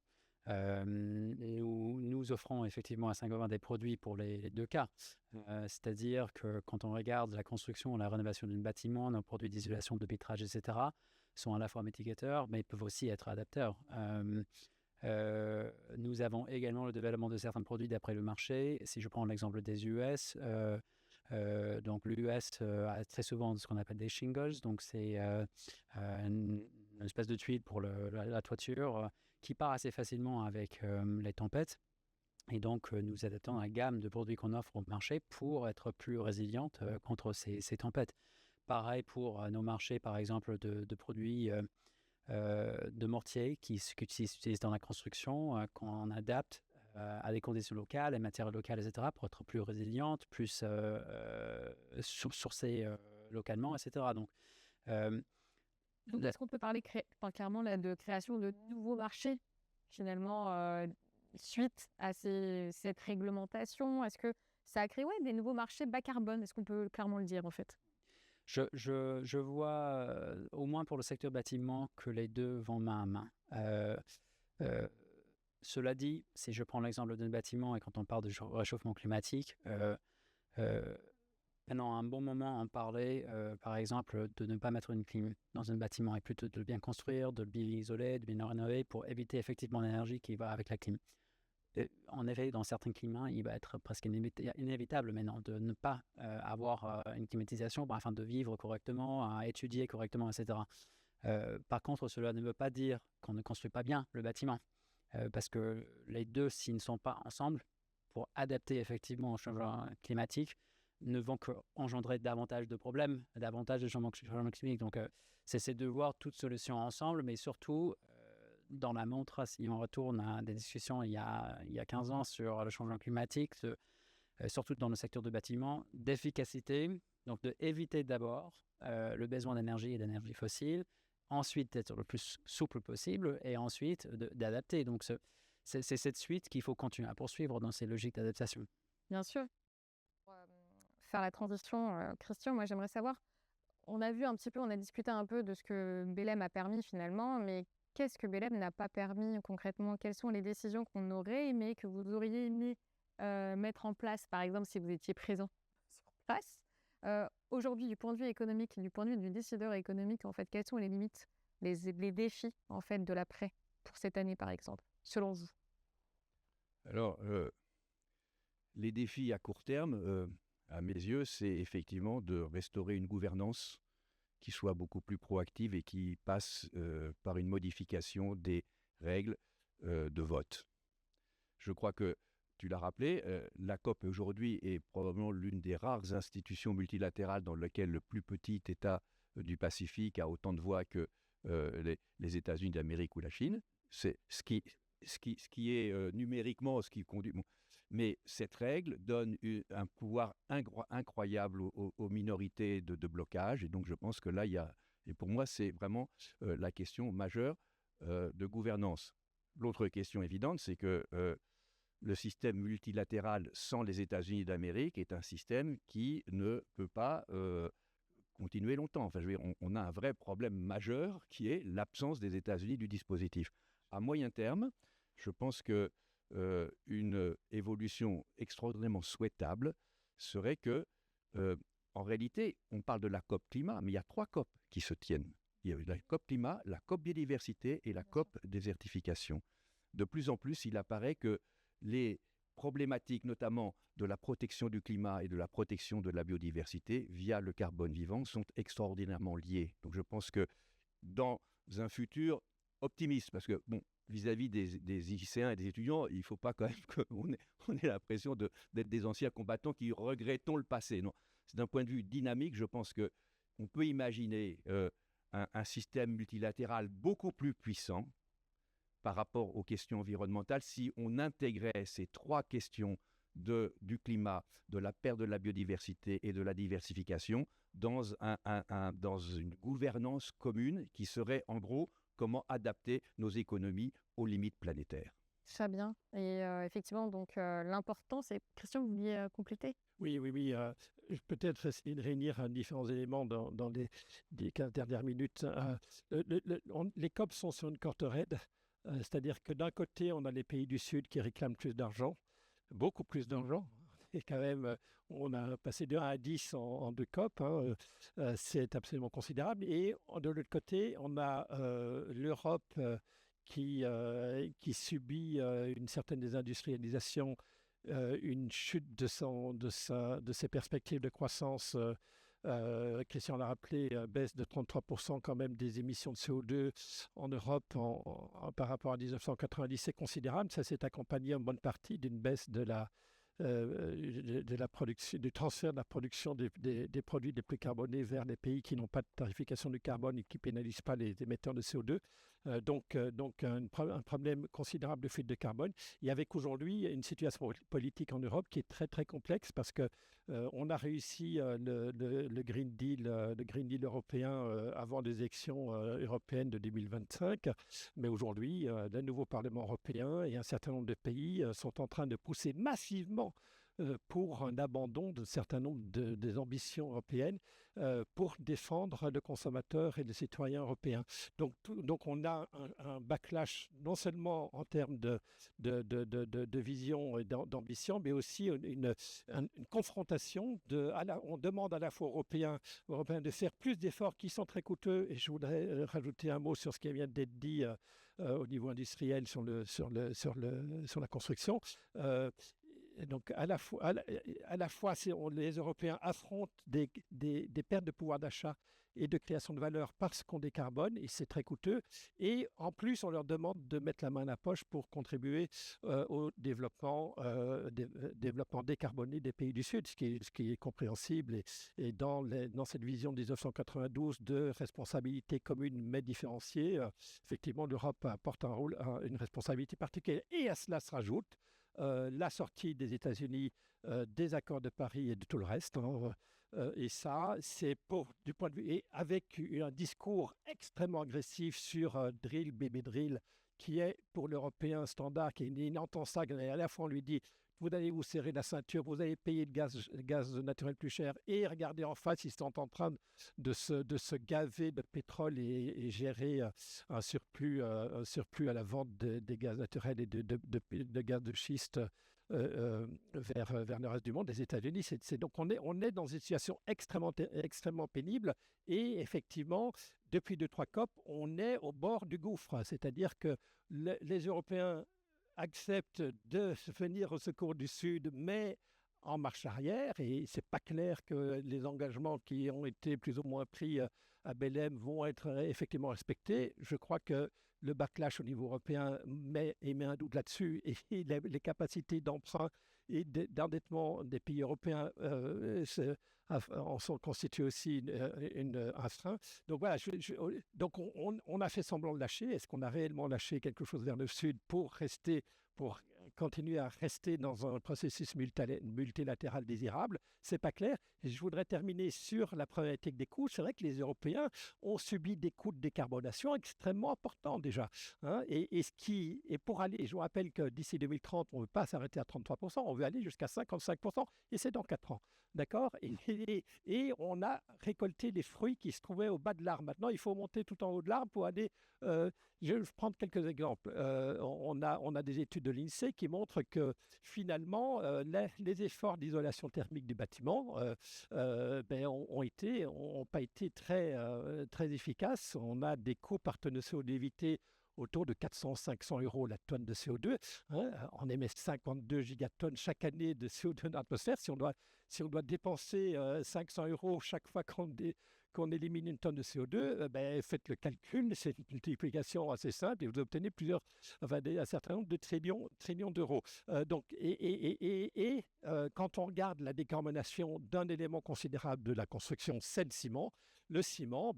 Nous offrons effectivement à Saint-Gobain des produits pour les deux cas. C'est-à-dire que quand on regarde la construction, la rénovation d'un bâtiment, nos produits d'isolation, de vitrage, etc., sont à la fois mitigateurs, mais peuvent aussi être adapteurs. Nous avons également le développement de certains produits d'après le marché. Si je prends l'exemple des US, donc l'US a très souvent ce qu'on appelle des shingles, donc c'est une espèce de tuile pour la toiture qui part assez facilement avec les tempêtes. Et donc, nous adaptons la gamme de produits qu'on offre au marché pour être plus résiliente contre ces tempêtes. Pareil pour nos marchés, par exemple, de produits de mortier qui s'utilisent dans la construction, qu'on adapte à des conditions locales, à matières locales, etc., pour être plus résiliente, plus sourcée localement, etc. Donc, est-ce qu'on peut parler clairement là, de création de nouveaux marchés, finalement, suite à cette réglementation? Est-ce que ça a créé des nouveaux marchés bas carbone? Est-ce qu'on peut clairement le dire, en fait? Je vois, au moins pour le secteur bâtiment, que les deux vont main à main. Cela dit, si je prends l'exemple d'un bâtiment et quand on parle de réchauffement climatique, pendant un bon moment, on parlait, par exemple, de ne pas mettre une clim dans un bâtiment et plutôt de le bien construire, de le bien isoler, de bien le rénover pour éviter effectivement l'énergie qui va avec la clim. En effet, dans certains climats, il va être presque inévitable maintenant de ne pas avoir une climatisation afin de vivre correctement, à étudier correctement, etc. Par contre, cela ne veut pas dire qu'on ne construit pas bien le bâtiment, parce que les deux, s'ils ne sont pas ensemble, pour adapter effectivement au changement climatique, ne vont qu'engendrer davantage de problèmes, davantage de changements climatiques. Donc, c'est de voir toutes solutions ensemble, mais surtout dans la montre, si on retourne à des discussions il y a 15 ans sur le changement climatique, surtout dans le secteur du bâtiment, d'efficacité, donc d'éviter d'abord le besoin d'énergie et d'énergie fossile, ensuite d'être le plus souple possible et ensuite d'adapter. Donc c'est cette suite qu'il faut continuer à poursuivre dans ces logiques d'adaptation. Bien sûr. Pour faire la transition, Christian, moi j'aimerais savoir, on a discuté un peu de ce que Belém a permis finalement, mais qu'est-ce que Belém n'a pas permis concrètement? Quelles sont les décisions qu'on aurait aimé, que vous auriez aimé mettre en place, par exemple, si vous étiez présent sur place? Aujourd'hui, du point de vue économique, du point de vue du décideur économique, en fait, quelles sont les limites les défis en fait de l'après pour cette année par exemple, selon vous? Alors, les défis à court terme, à mes yeux, c'est effectivement de restaurer une gouvernance qui soit beaucoup plus proactive et qui passe par une modification des règles de vote. Je crois que, tu l'as rappelé, la COP aujourd'hui est probablement l'une des rares institutions multilatérales dans lesquelles le plus petit État du Pacifique a autant de voix que les États-Unis d'Amérique ou la Chine. C'est ce qui est numériquement ce qui conduit. Bon. Mais cette règle donne un pouvoir incroyable aux minorités de blocage. Et donc, je pense que là, et pour moi, c'est vraiment la question majeure de gouvernance. L'autre question évidente, c'est que le système multilatéral sans les États-Unis d'Amérique est un système qui ne peut pas continuer longtemps. Enfin, je veux dire, on a un vrai problème majeur qui est l'absence des États-Unis du dispositif. À moyen terme, je pense que une évolution extraordinairement souhaitable serait que, en réalité, on parle de la COP climat, mais il y a 3 COP qui se tiennent. Il y a la COP climat, la COP biodiversité et la COP désertification. De plus en plus, il apparaît que les problématiques, notamment de la protection du climat et de la protection de la biodiversité via le carbone vivant, sont extraordinairement liées. Donc je pense que dans un futur optimiste, parce que bon, vis-à-vis des lycéens et des étudiants, il ne faut pas quand même qu'on ait l'impression d'être des anciens combattants qui regrettons le passé. Non, c'est d'un point de vue dynamique, je pense qu'on peut imaginer un système multilatéral beaucoup plus puissant par rapport aux questions environnementales si on intégrait ces 3 questions du climat, de la perte de la biodiversité et de la diversification dans une gouvernance commune qui serait en gros comment adapter nos économies aux limites planétaires. Très bien. Et effectivement, donc l'important, c'est... Christian, vous vouliez compléter? Oui. Peut-être essayer de réunir différents éléments dans les 15 dernières minutes. Les COP sont sur une corde raide, c'est-à-dire que d'un côté, on a les pays du Sud qui réclament plus d'argent, beaucoup plus d'argent. Et quand même, on a passé de 1 à 10 en 2 COP, c'est absolument considérable. Et de l'autre côté, on a l'Europe qui subit une certaine désindustrialisation, une chute de ses perspectives de croissance. Christian l'a rappelé, baisse de 33% quand même des émissions de CO2 en Europe par rapport à 1990, c'est considérable. Ça s'est accompagné en bonne partie d'une baisse de la production, du transfert de la production des produits les plus carbonés vers les pays qui n'ont pas de tarification du carbone et qui ne pénalisent pas les émetteurs de CO2. Donc un problème considérable de fuite de carbone. Et avec aujourd'hui une situation politique en Europe qui est très très complexe parce que on a réussi le Green Deal européen avant les élections européennes de 2025. Mais aujourd'hui, le nouveau Parlement européen et un certain nombre de pays sont en train de pousser massivement pour un abandon d'un certain nombre des ambitions européennes pour défendre le consommateur et les citoyens européens. Donc on a un backlash non seulement en termes de vision et d'ambition, mais aussi une confrontation. On demande à la fois aux Européens de faire plus d'efforts qui sont très coûteux. Et je voudrais rajouter un mot sur ce qui vient d'être dit au niveau industriel sur la construction. Donc, à la fois les Européens affrontent des pertes de pouvoir d'achat et de création de valeur parce qu'on décarbone, et c'est très coûteux. Et en plus, on leur demande de mettre la main à la poche pour contribuer au développement décarboné des pays du Sud, ce qui est compréhensible. Et dans cette vision de 1992 de responsabilité commune mais différenciée, effectivement, l'Europe apporte une responsabilité particulière. Et à cela se rajoute la sortie des États-Unis des accords de Paris et de tout le reste. Et ça, c'est du point de vue, et avec un discours extrêmement agressif sur drill, baby drill, qui est pour l'Européen standard, il entend ça, et à la fois on lui dit, vous allez vous serrer la ceinture, vous allez payer le gaz naturel plus cher, et regardez en face, ils sont en train de se gaver de pétrole et gérer un surplus à la vente des gaz naturels et de gaz de schiste vers le reste du monde, les États-Unis. Donc on est dans une situation extrêmement pénible, et effectivement, depuis 2-3 COP, on est au bord du gouffre. C'est-à-dire que les Européens acceptent de venir au secours du Sud, mais en marche arrière. Et ce n'est pas clair que les engagements qui ont été plus ou moins pris à Belém vont être effectivement respectés. Je crois que le backlash au niveau européen met un doute là-dessus. Et les capacités d'emprunt et d'endettement des pays européens en sont constituées aussi un frein. Donc voilà, donc on a fait semblant de lâcher. Est-ce qu'on a réellement lâché quelque chose vers le sud pour continuer à rester dans un processus multilatéral désirable? C'est pas clair. Et je voudrais terminer sur la problématique des coûts. C'est vrai que les Européens ont subi des coûts de décarbonation extrêmement importants déjà. Et pour aller, je vous rappelle que d'ici 2030, on ne veut pas s'arrêter à 33%, on veut aller jusqu'à 55%, et c'est dans 4 ans. D'accord? Et on a récolté les fruits qui se trouvaient au bas de l'arbre. Maintenant, il faut monter tout en haut de l'arbre pour aller... je vais prendre quelques exemples. On a des études de l'INSEE qui montrent que finalement, les efforts d'isolation thermique du bâtiment ont pas été très efficaces. On a des coûts par tonne de CO2 évité autour de 400-500 € la tonne de CO2. On émet 52 gigatonnes chaque année de CO2 dans l'atmosphère. Si on doit dépenser 500 € chaque fois qu'on élimine une tonne de CO2, faites le calcul, c'est une multiplication assez simple et vous obtenez un certain nombre de trillions d'euros. Quand on regarde la décarbonation d'un élément considérable de la construction, c'est le ciment. Le ciment,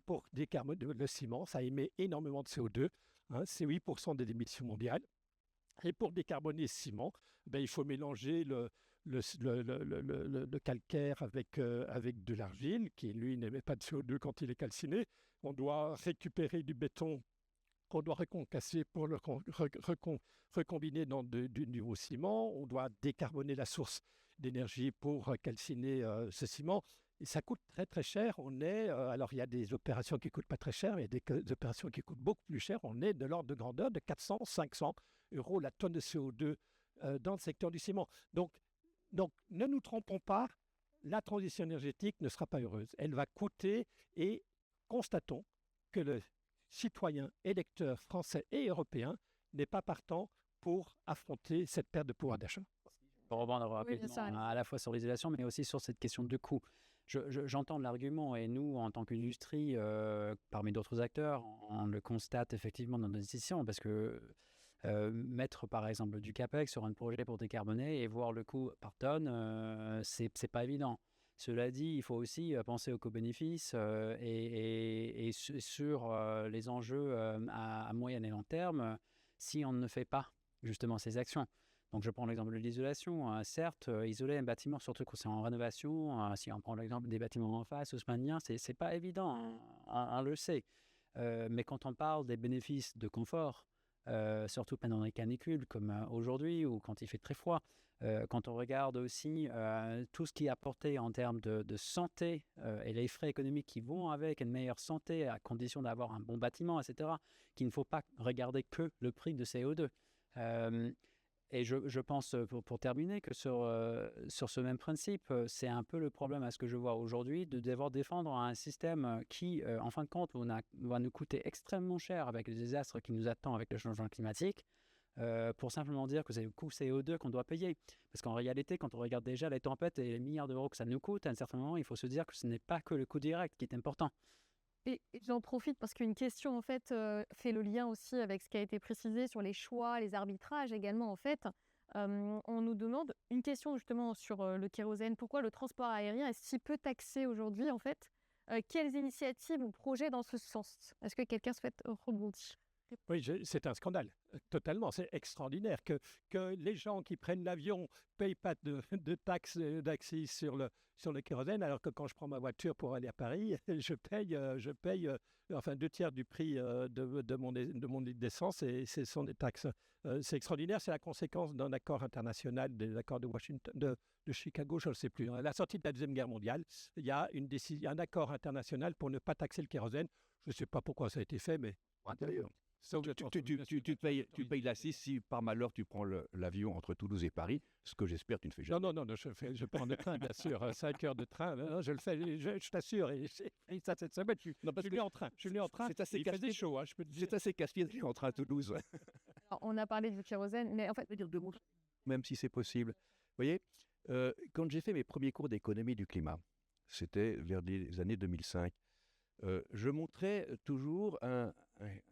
pour décarboner le ciment, ça émet énormément de CO2. C'est 8% des émissions mondiales. Et pour décarboner le ciment, il faut mélanger le calcaire avec de l'argile, qui lui n'émet pas de CO2 quand il est calciné. On doit récupérer du béton qu'on doit reconcasser pour le recombiner dans du nouveau ciment. On doit décarboner la source d'énergie pour calciner ce ciment. Et ça coûte très très cher. Alors il y a des opérations qui ne coûtent pas très cher, il y a des opérations qui coûtent beaucoup plus cher. On est de l'ordre de grandeur de 400-500 € la tonne de CO2 dans le secteur du ciment. Donc, ne nous trompons pas, la transition énergétique ne sera pas heureuse. Elle va coûter et constatons que le citoyen électeur français et européen n'est pas partant pour affronter cette perte de pouvoir d'achat. Pour rebondir rapidement, à la fois sur l'isolation, mais aussi sur cette question de coût. J'entends l'argument et nous, en tant qu'industrie, parmi d'autres acteurs, on le constate effectivement dans nos décisions parce que mettre par exemple du CAPEX sur un projet pour décarboner et voir le coût par tonne, c'est pas évident. Cela dit, il faut aussi penser aux co-bénéfices et sur les enjeux à moyen et long terme si on ne fait pas justement ces actions. Donc, je prends l'exemple de l'isolation. Certes, isoler un bâtiment, surtout quand c'est en rénovation, si on prend l'exemple des bâtiments en face haussmanniens, c'est pas évident, on le sait. Mais quand on parle des bénéfices de confort, surtout pendant les canicules comme aujourd'hui ou quand il fait très froid, quand on regarde aussi tout ce qui est apporté en termes de santé et les frais économiques qui vont avec une meilleure santé à condition d'avoir un bon bâtiment, etc., qu'il ne faut pas regarder que le prix de CO2. Et je pense, pour terminer, que sur ce même principe, c'est un peu le problème à ce que je vois aujourd'hui, de devoir défendre un système qui, en fin de compte, va nous coûter extrêmement cher avec le désastre qui nous attend avec le changement climatique, pour simplement dire que c'est le coût CO2 qu'on doit payer. Parce qu'en réalité, quand on regarde déjà les tempêtes et les milliards d'euros que ça nous coûte, à un certain moment, il faut se dire que ce n'est pas que le coût direct qui est important. Et j'en profite parce qu'une question, en fait, fait le lien aussi avec ce qui a été précisé sur les choix, les arbitrages également, en fait. On nous demande une question justement sur le kérosène. Pourquoi le transport aérien est si peu taxé aujourd'hui, en fait? Quelles initiatives ou projets dans ce sens? Est-ce que quelqu'un souhaite rebondir? Oui, c'est un scandale, totalement. C'est extraordinaire que les gens qui prennent l'avion ne payent pas de taxes d'accise sur le kérosène, alors que quand je prends ma voiture pour aller à Paris, je paye 2/3 du prix de mon litre d'essence, et ce sont des taxes. C'est extraordinaire, c'est la conséquence d'un accord international, des accords de Washington, de Chicago, je ne sais plus. À la sortie de la Deuxième Guerre mondiale, il y a un accord international pour ne pas taxer le kérosène. Je ne sais pas pourquoi ça a été fait, mais Tu payes l'assise si par malheur tu prends l'avion entre Toulouse et Paris, ce que j'espère tu ne fais jamais. Non, je prends le train, bien sûr, 5 heures de train. Non, je le fais, je t'assure. Et ça, cette semaine, je suis venu en train. C'est assez il faisait chaud, hein, je peux te dire. C'est assez casse-pied d'aller en train à Toulouse, ouais. Alors, on a parlé du kérosène, mais en fait, Même si c'est possible. Vous voyez, quand j'ai fait mes premiers cours d'économie du climat, c'était vers les années 2005, je montrais toujours un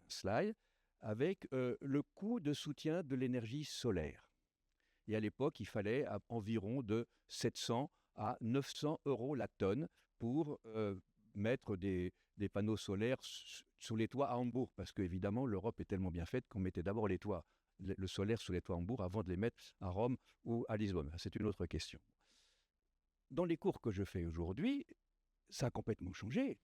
slide avec le coût de soutien de l'énergie solaire. Et à l'époque, il fallait environ de 700 à 900 euros la tonne pour mettre des panneaux solaires sous les toits à Hambourg, parce qu'évidemment, l'Europe est tellement bien faite qu'on mettait d'abord le solaire sur les toits à Hambourg avant de les mettre à Rome ou à Lisbonne. C'est une autre question. Dans les cours que je fais aujourd'hui, ça a complètement changé.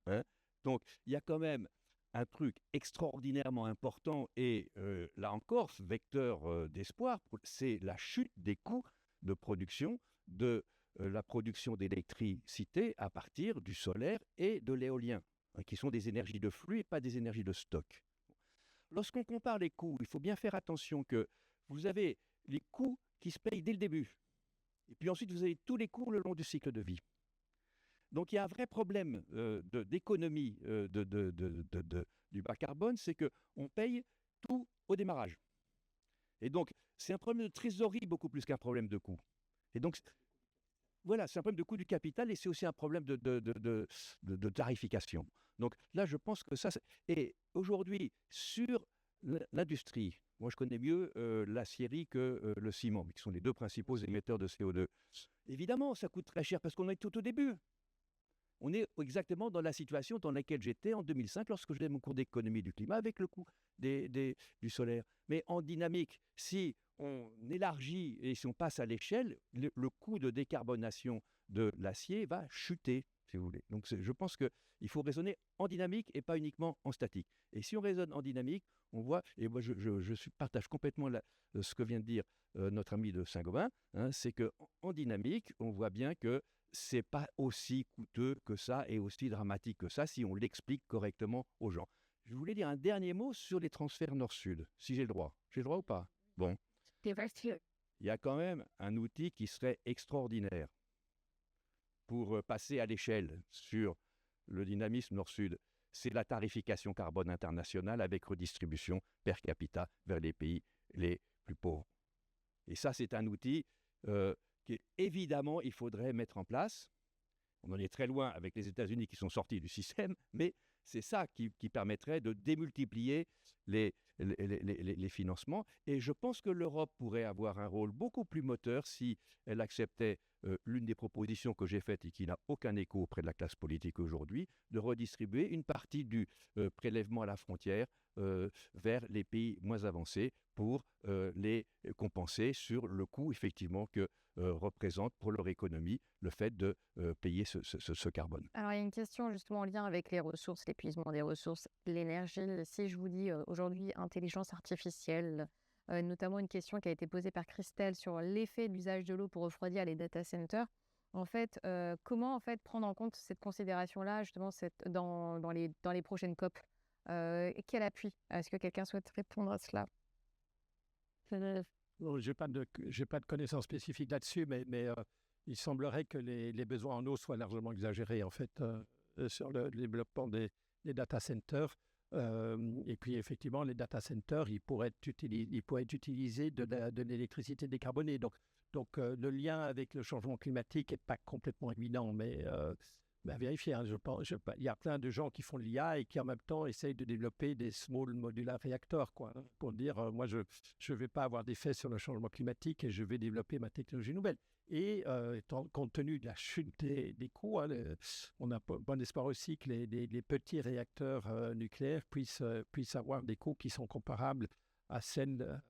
Hein? Donc, il y a quand même un truc extraordinairement important et là encore, vecteur d'espoir, c'est la chute des coûts de production de la production d'électricité à partir du solaire et de l'éolien, hein, qui sont des énergies de flux et pas des énergies de stock. Lorsqu'on compare les coûts, il faut bien faire attention que vous avez les coûts qui se payent dès le début. Et puis ensuite, vous avez tous les coûts le long du cycle de vie. Donc, il y a un vrai problème d'économie du bas carbone, c'est qu'on paye tout au démarrage. Et donc, c'est un problème de trésorerie beaucoup plus qu'un problème de coût. Et donc, voilà, c'est un problème de coût du capital et c'est aussi un problème de tarification. Donc là, je pense que ça... Et aujourd'hui, sur l'industrie, moi je connais mieux l'acierie que le ciment, qui sont les deux principaux émetteurs de CO2. Évidemment, ça coûte très cher parce qu'on est tout au début. On est exactement dans la situation dans laquelle j'étais en 2005 lorsque je faisais mon cours d'économie du climat avec le coût du solaire. Mais en dynamique, si on élargit et si on passe à l'échelle, le coût de décarbonation de l'acier va chuter, si vous voulez. Donc je pense qu'il faut raisonner en dynamique et pas uniquement en statique. Et si on raisonne en dynamique, on voit, et moi je partage complètement ce que vient de dire notre ami de Saint-Gobain, hein, c'est qu'en dynamique, on voit bien que c'est pas aussi coûteux que ça et aussi dramatique que ça si on l'explique correctement aux gens. Je voulais dire un dernier mot sur les transferts nord-sud, si j'ai le droit. J'ai le droit ou pas? Bon. Il y a quand même un outil qui serait extraordinaire pour passer à l'échelle sur le dynamisme nord-sud. C'est la tarification carbone internationale avec redistribution per capita vers les pays les plus pauvres. Et ça, c'est un outil évidemment, il faudrait mettre en place. On en est très loin avec les États-Unis qui sont sortis du système, mais c'est ça qui permettrait de démultiplier les financements. Et je pense que l'Europe pourrait avoir un rôle beaucoup plus moteur si elle acceptait l'une des propositions que j'ai faites et qui n'a aucun écho auprès de la classe politique aujourd'hui, de redistribuer une partie du prélèvement à la frontière vers les pays moins avancés pour les compenser sur le coût effectivement que représente pour leur économie le fait de payer ce carbone. Alors, il y a une question justement en lien avec les ressources, l'épuisement des ressources, l'énergie. Si je vous dis aujourd'hui intelligence artificielle, notamment une question qui a été posée par Christelle sur l'effet de l'usage de l'eau pour refroidir les data centers. En fait, comment en fait prendre en compte cette considération-là justement dans les prochaines COP? Quel appui? Est-ce que quelqu'un souhaite répondre à cela? Je n'ai pas de connaissances spécifiques là-dessus, mais il semblerait que les besoins en eau soient largement exagérés en fait sur le développement des data centers. Et puis effectivement, les data centers, ils pourraient être utilisés de l'électricité décarbonée. Donc le lien avec le changement climatique n'est pas complètement évident, mais à vérifier. Hein, il y a plein de gens qui font de l'IA et qui en même temps essayent de développer des small modular reactors, quoi, hein, pour dire moi je ne vais pas avoir d'effet sur le changement climatique et je vais développer ma technologie nouvelle. Et compte tenu de la chute des coûts, hein, on a bon espoir aussi que les petits réacteurs nucléaires puissent avoir des coûts qui sont comparables à celles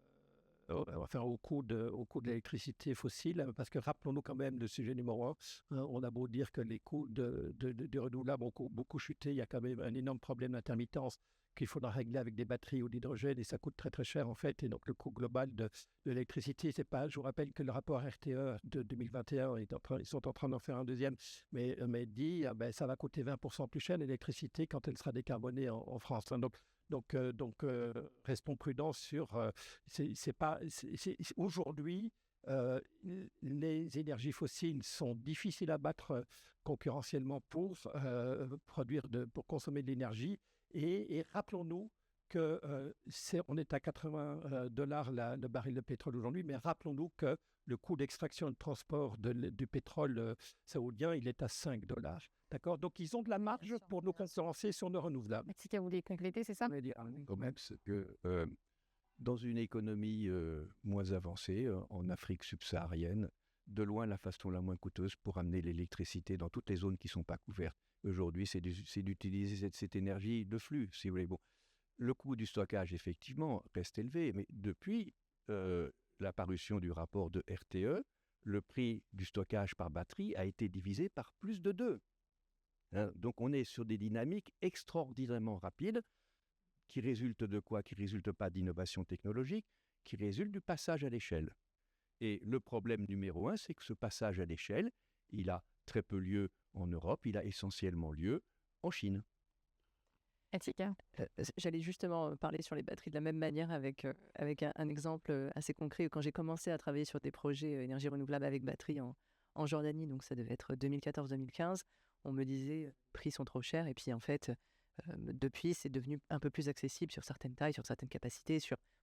au coût de l'électricité fossile, parce que rappelons-nous quand même le sujet numéro 1, on a beau dire que les coûts de renouvelables ont beaucoup chuté, il y a quand même un énorme problème d'intermittence qu'il faudra régler avec des batteries ou d'hydrogène et ça coûte très très cher en fait, et donc le coût global de l'électricité, c'est pas, je vous rappelle que le rapport RTE de 2021, ils sont en train d'en faire un deuxième, mais dit ça va coûter 20% plus cher l'électricité quand elle sera décarbonée en France. Hein. Restons prudents sur... Aujourd'hui, les énergies fossiles sont difficiles à battre concurrentiellement pour consommer de l'énergie. Et rappelons-nous que on est à $80 le baril de pétrole aujourd'hui, mais rappelons-nous que le coût d'extraction et de transport du pétrole saoudien, il est à $5. D'accord? Donc, ils ont de la marge pour nous concurrencer sur nos renouvelables. Mathilda, vous voulez compléter, c'est ça? Quand même, c'est que dans une économie moins avancée, en Afrique subsaharienne, de loin la façon la moins coûteuse pour amener l'électricité dans toutes les zones qui ne sont pas couvertes. Aujourd'hui, c'est d'utiliser cette énergie de flux, si vous voulez. Bon, le coût du stockage, effectivement, reste élevé, mais depuis la parution du rapport de RTE, le prix du stockage par batterie a été divisé par plus de 2. Hein, donc, on est sur des dynamiques extraordinairement rapides qui résultent de quoi? Qui ne résultent pas d'innovation technologique, qui résultent du passage à l'échelle. Et le problème numéro 1, c'est que ce passage à l'échelle, il a très peu lieu en Europe, il a essentiellement lieu en Chine. Mathilda. J'allais justement parler sur les batteries de la même manière avec un exemple assez concret. Quand j'ai commencé à travailler sur des projets énergie renouvelable avec batterie en Jordanie, donc ça devait être 2014-2015, on me disait les prix sont trop chers. Et puis en fait, depuis, c'est devenu un peu plus accessible sur certaines tailles, sur certaines capacités.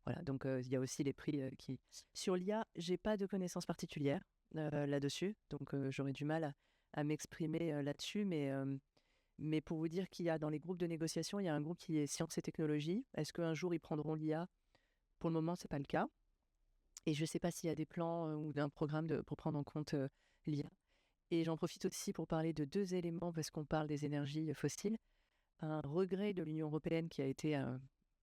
Voilà. Donc il y a aussi les prix qui... Sur l'IA, je n'ai pas de connaissances particulières là-dessus. Donc j'aurais du mal à m'exprimer là-dessus. Mais pour vous dire qu'il y a dans les groupes de négociation, il y a un groupe qui est sciences et technologies. Est-ce qu'un jour, ils prendront l'IA? Pour le moment, ce n'est pas le cas. Et je ne sais pas s'il y a des plans ou d'un programme pour prendre en compte l'IA. Et j'en profite aussi pour parler de 2 éléments, parce qu'on parle des énergies fossiles. Un regret de l'Union européenne qui a été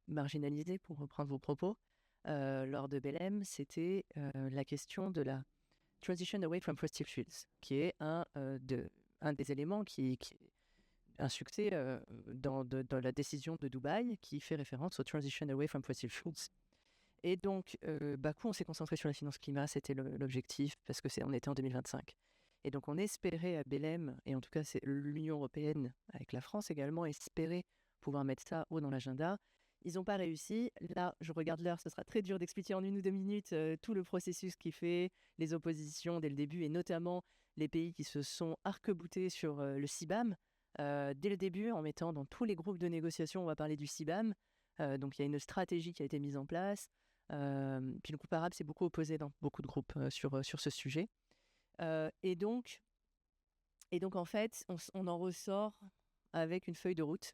marginalisé, pour reprendre vos propos, lors de Belém, c'était la question de la transition away from fossil fuels, qui est un des éléments qui un succès dans la décision de Dubaï qui fait référence au transition away from fossil fuels. Et donc, Bakou, on s'est concentré sur la finance climat, c'était l'objectif, parce qu'on était en 2025. Et donc, on espérait à Belém, et en tout cas, c'est l'Union européenne, avec la France également, espérait pouvoir mettre ça haut dans l'agenda. Ils n'ont pas réussi. Là, je regarde l'heure, ce sera très dur d'expliquer en 1 ou 2 minutes tout le processus qui fait, les oppositions dès le début, et notamment les pays qui se sont arc-boutés sur le CBAM. Dès le début, en mettant dans tous les groupes de négociation, on va parler du CBAM. Donc, il y a une stratégie qui a été mise en place. Puis le groupe arabe s'est beaucoup opposé dans beaucoup de groupes sur ce sujet. Et donc, en fait, on en ressort avec une feuille de route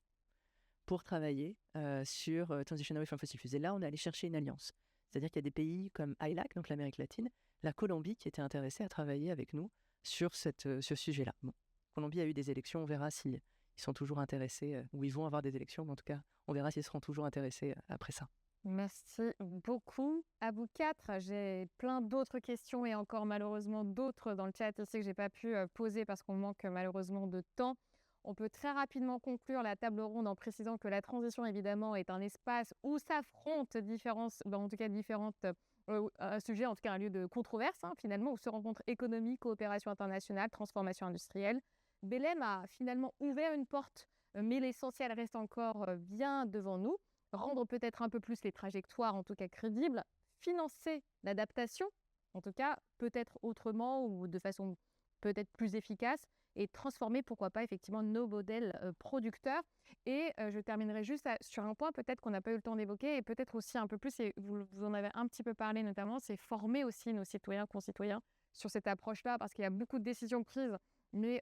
pour travailler sur Transition Away from Fossil Fuels. Et là, on est allé chercher une alliance. C'est-à-dire qu'il y a des pays comme ILAC, donc l'Amérique latine, la Colombie, qui étaient intéressés à travailler avec nous sur ce sujet-là. Bon. Colombie a eu des élections, on verra s'ils sont toujours intéressés, ou ils vont avoir des élections, mais en tout cas, on verra s'ils seront toujours intéressés après ça. Merci beaucoup à vous 4. J'ai plein d'autres questions et encore malheureusement d'autres dans le chat ici que je n'ai pas pu poser parce qu'on manque malheureusement de temps. On peut très rapidement conclure la table ronde en précisant que la transition évidemment est un espace où s'affrontent différents sujets, en tout cas un lieu de controverse finalement, où se rencontrent économie, coopération internationale, transformation industrielle. Belém a finalement ouvert une porte, mais l'essentiel reste encore bien devant nous. Rendre peut-être un peu plus les trajectoires, en tout cas crédibles, financer l'adaptation, en tout cas peut-être autrement ou de façon peut-être plus efficace, et transformer, pourquoi pas, effectivement, nos modèles producteurs. Et je terminerai juste sur un point peut-être qu'on n'a pas eu le temps d'évoquer, et peut-être aussi un peu plus, et vous en avez un petit peu parlé notamment, c'est former aussi nos citoyens, concitoyens sur cette approche-là, parce qu'il y a beaucoup de décisions prises, mais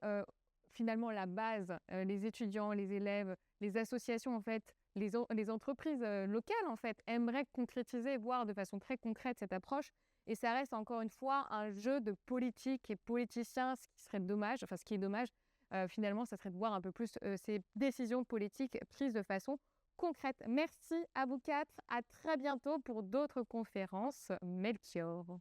finalement la base, les étudiants, les élèves, les associations en fait, les entreprises locales en fait aimeraient concrétiser, voire de façon très concrète cette approche. Et ça reste encore une fois un jeu de politique et politiciens, ce qui serait dommage, enfin ce qui est dommage finalement, ça serait de voir un peu plus ces décisions politiques prises de façon concrète. Merci à vous 4, à très bientôt pour d'autres conférences. Melchior.